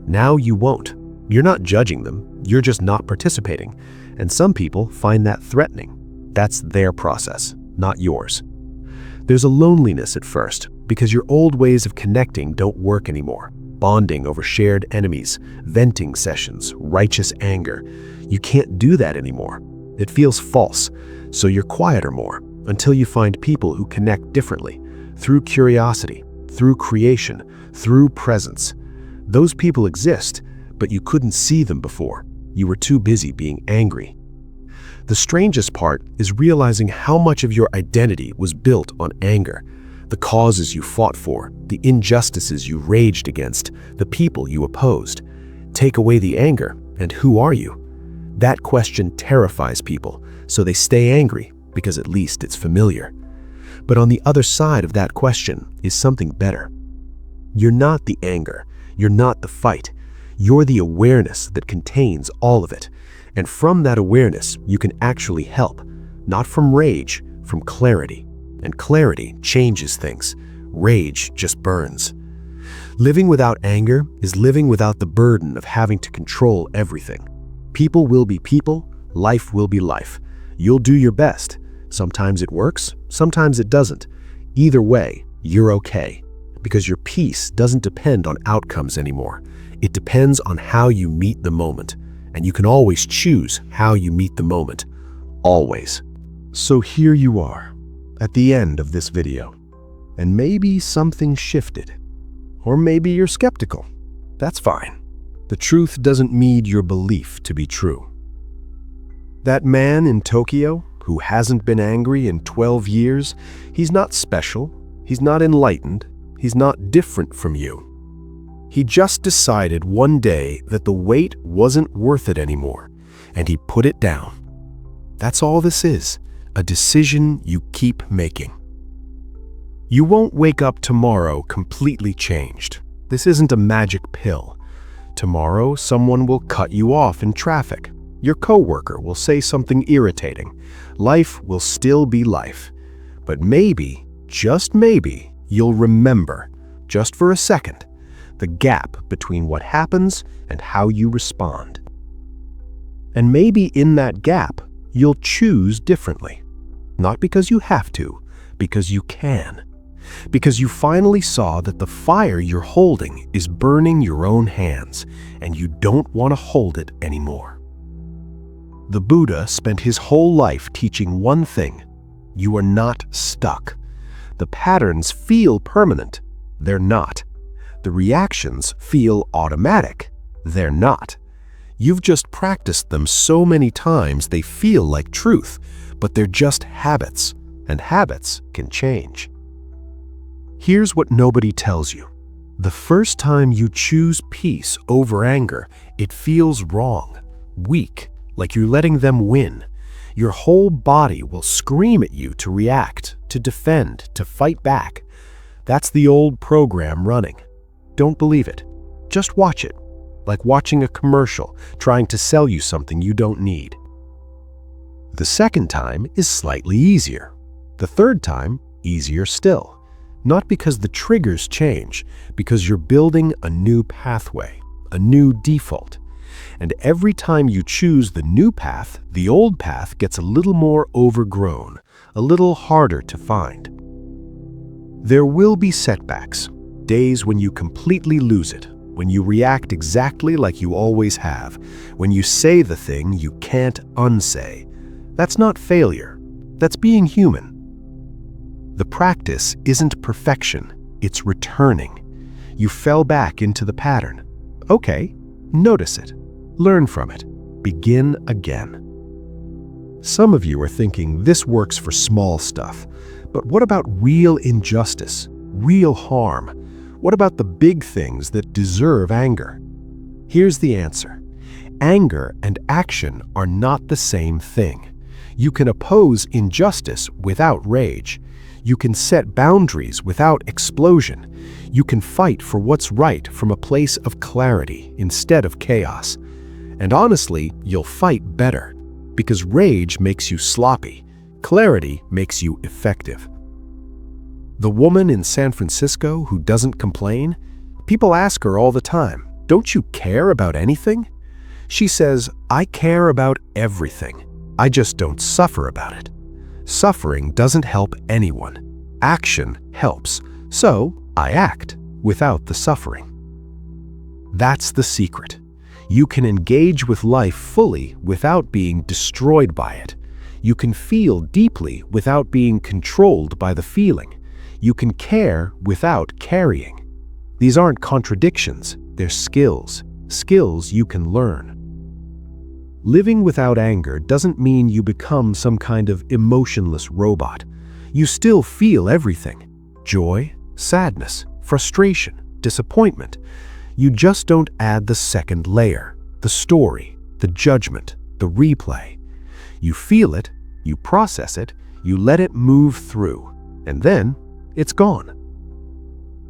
Now you won't. You're not judging them, you're just not participating. And some people find that threatening. That's their process, not yours. There's a loneliness at first, because your old ways of connecting don't work anymore. Bonding over shared enemies, venting sessions, righteous anger. You can't do that anymore. It feels false, so you're quieter more, until you find people who connect differently, through curiosity, through creation, through presence. Those people exist, but you couldn't see them before. You were too busy being angry. The strangest part is realizing how much of your identity was built on anger. The causes you fought for, the injustices you raged against, the people you opposed. Take away the anger, and who are you? That question terrifies people, so they stay angry, because at least it's familiar. But on the other side of that question is something better. You're not the anger, you're not the fight. You're the awareness that contains all of it. And from that awareness, you can actually help, not from rage, from clarity. And clarity changes things. Rage just burns. Living without anger is living without the burden of having to control everything. People will be people, life will be life. You'll do your best. Sometimes it works, sometimes it doesn't. Either way, you're okay. Because your peace doesn't depend on outcomes anymore. It depends on how you meet the moment. And you can always choose how you meet the moment. Always. So here you are, at the end of this video. And maybe something shifted. Or maybe you're skeptical. That's fine. The truth doesn't need your belief to be true. That man in Tokyo who hasn't been angry in 12 years, he's not special, he's not enlightened, he's not different from you. He just decided one day that the weight wasn't worth it anymore, and he put it down. That's all this is, a decision you keep making. You won't wake up tomorrow completely changed. This isn't a magic pill. Tomorrow, someone will cut you off in traffic. Your coworker will say something irritating. Life will still be life. But maybe, just maybe, you'll remember, just for a second, the gap between what happens and how you respond. And maybe in that gap, you'll choose differently. Not because you have to, because you can. Because you finally saw that the fire you're holding is burning your own hands, and you don't want to hold it anymore. The Buddha spent his whole life teaching one thing: you are not stuck. The patterns feel permanent. They're not. The reactions feel automatic. They're not. You've just practiced them so many times they feel like truth, but they're just habits, and habits can change. Here's what nobody tells you. The first time you choose peace over anger, it feels wrong, weak, like you're letting them win. Your whole body will scream at you to react, to defend, to fight back. That's the old program running. Don't believe it. Just watch it, like watching a commercial trying to sell you something you don't need. The second time is slightly easier. The third time, easier still. Not because the triggers change, because you're building a new pathway, a new default. And every time you choose the new path, the old path gets a little more overgrown, a little harder to find. There will be setbacks, days when you completely lose it, when you react exactly like you always have, when you say the thing you can't unsay. That's not failure, that's being human. The practice isn't perfection, it's returning. You fell back into the pattern. Okay, notice it. Learn from it. Begin again. Some of you are thinking this works for small stuff, but what about real injustice, real harm? What about the big things that deserve anger? Here's the answer. Anger and action are not the same thing. You can oppose injustice without rage. You can set boundaries without explosion. You can fight for what's right from a place of clarity instead of chaos. And honestly, you'll fight better, because rage makes you sloppy. Clarity makes you effective. The woman in San Francisco who doesn't complain, people ask her all the time, "Don't you care about anything?" She says, "I care about everything. I just don't suffer about it." Suffering doesn't help anyone. Action helps. So I act without the suffering. That's the secret. You can engage with life fully without being destroyed by it. You can feel deeply without being controlled by the feeling. You can care without carrying. These aren't contradictions, they're skills. Skills you can learn. Living without anger doesn't mean you become some kind of emotionless robot. You still feel everything: joy, sadness, frustration, disappointment. You just don't add the second layer, the story, the judgment, the replay. You feel it, you process it, you let it move through, and then it's gone.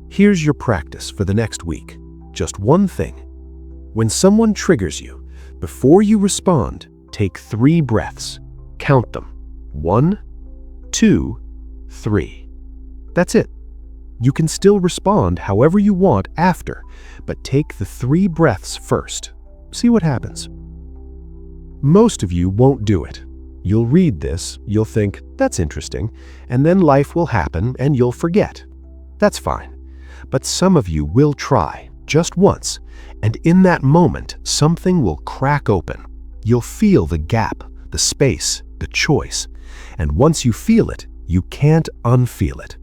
Here's your practice for the next week. Just one thing. When someone triggers you, before you respond, take 3 breaths. Count them. 1, 2, 3. That's it. You can still respond however you want after, but take the 3 breaths first. See what happens. Most of you won't do it. You'll read this, you'll think, "That's interesting," and then life will happen and you'll forget. That's fine. But some of you will try, just once, and in that moment, something will crack open. You'll feel the gap, the space, the choice. And once you feel it, you can't unfeel it.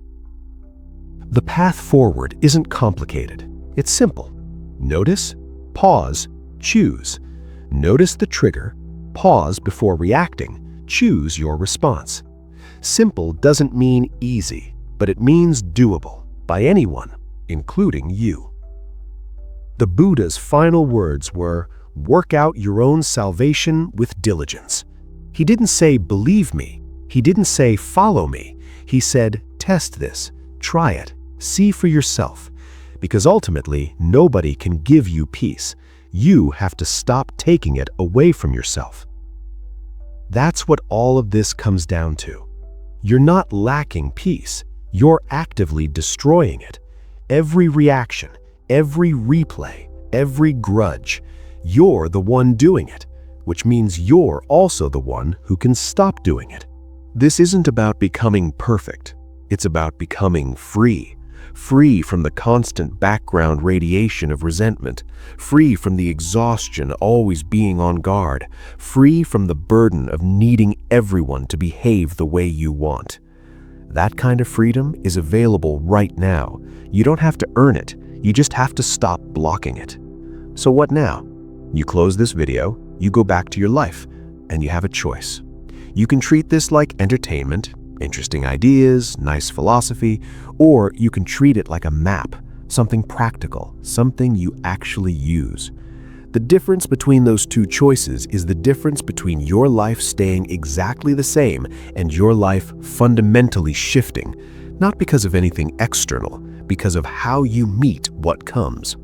The path forward isn't complicated. It's simple. Notice, pause, choose. Notice the trigger, pause before reacting, choose your response. Simple doesn't mean easy, but it means doable by anyone, including you. The Buddha's final words were, "Work out your own salvation with diligence." He didn't say, "Believe me." He didn't say, "Follow me." He said, "Test this, try it, see for yourself." because ultimately nobody can give you peace. You have to stop taking it away from yourself. That's what all of this comes down to. You're not lacking peace, you're actively destroying it. Every reaction, every replay, every grudge, you're the one doing it, which means you're also the one who can stop doing it. This isn't about becoming perfect, it's about becoming free. Free from the constant background radiation of resentment, free from the exhaustion always being on guard, free from the burden of needing everyone to behave the way you want. That kind of freedom is available right now. You don't have to earn it, you just have to stop blocking it. So what now? You close this video, you go back to your life, and you have a choice. You can treat this like entertainment, interesting ideas, nice philosophy, or you can treat it like a map, something practical, something you actually use. The difference between those two choices is the difference between your life staying exactly the same and your life fundamentally shifting, not because of anything external, because of how you meet what comes.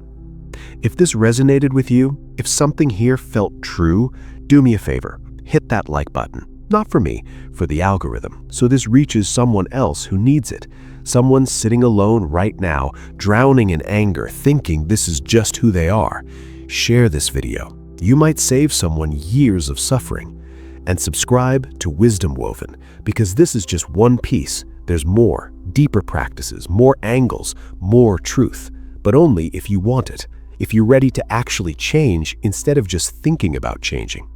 If this resonated with you, if something here felt true, do me a favor, hit that like button. Not for me, for the algorithm, so this reaches someone else who needs it. Someone sitting alone right now, drowning in anger, thinking this is just who they are. Share this video. You might save someone years of suffering. And subscribe to Wisdom Woven, because this is just one piece. There's more, deeper practices, more angles, more truth. But only if you want it, if you're ready to actually change instead of just thinking about changing.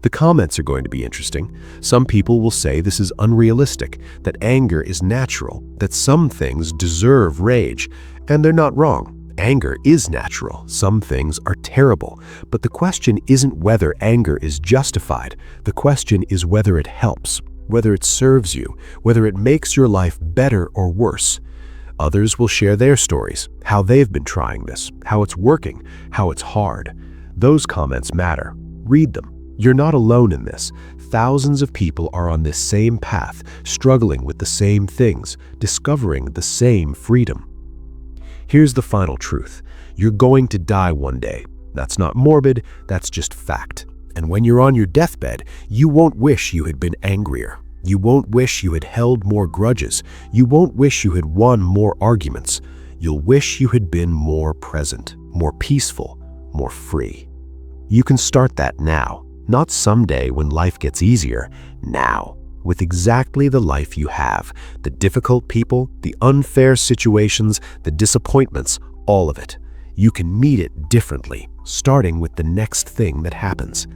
The comments are going to be interesting. Some people will say this is unrealistic, that anger is natural, that some things deserve rage, and they're not wrong. Anger is natural. Some things are terrible. But the question isn't whether anger is justified. The question is whether it helps, whether it serves you, whether it makes your life better or worse. Others will share their stories, how they've been trying this, how it's working, how it's hard. Those comments matter. Read them. You're not alone in this. Thousands of people are on this same path, struggling with the same things, discovering the same freedom. Here's the final truth. You're going to die one day. That's not morbid, that's just fact. And when you're on your deathbed, you won't wish you had been angrier. You won't wish you had held more grudges. You won't wish you had won more arguments. You'll wish you had been more present, more peaceful, more free. You can start that now. Not someday when life gets easier, now, with exactly the life you have, the difficult people, the unfair situations, the disappointments, all of it. You can meet it differently, starting with the next thing that happens.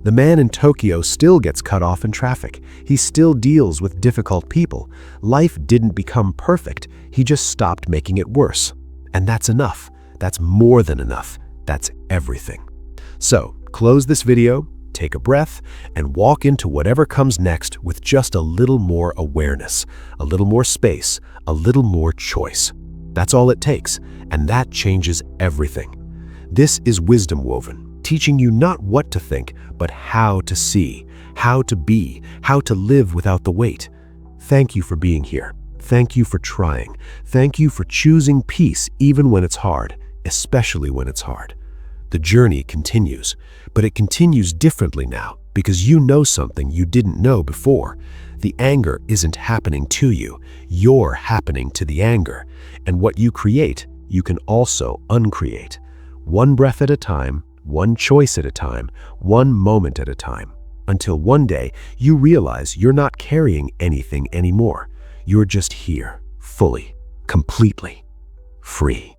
The man in Tokyo still gets cut off in traffic. He still deals with difficult people. Life didn't become perfect, he just stopped making it worse. And that's enough. That's more than enough. That's everything. So, close this video, take a breath, and walk into whatever comes next with just a little more awareness, a little more space, a little more choice. That's all it takes, and that changes everything. This is Wisdom Woven, teaching you not what to think, but how to see, how to be, how to live without the weight. Thank you for being here. Thank you for trying. Thank you for choosing peace even when it's hard, especially when it's hard. The journey continues, but it continues differently now because you know something you didn't know before. The anger isn't happening to you, you're happening to the anger. And what you create, you can also uncreate. One breath at a time, one choice at a time, one moment at a time. Until one day, you realize you're not carrying anything anymore. You're just here, fully, completely, free.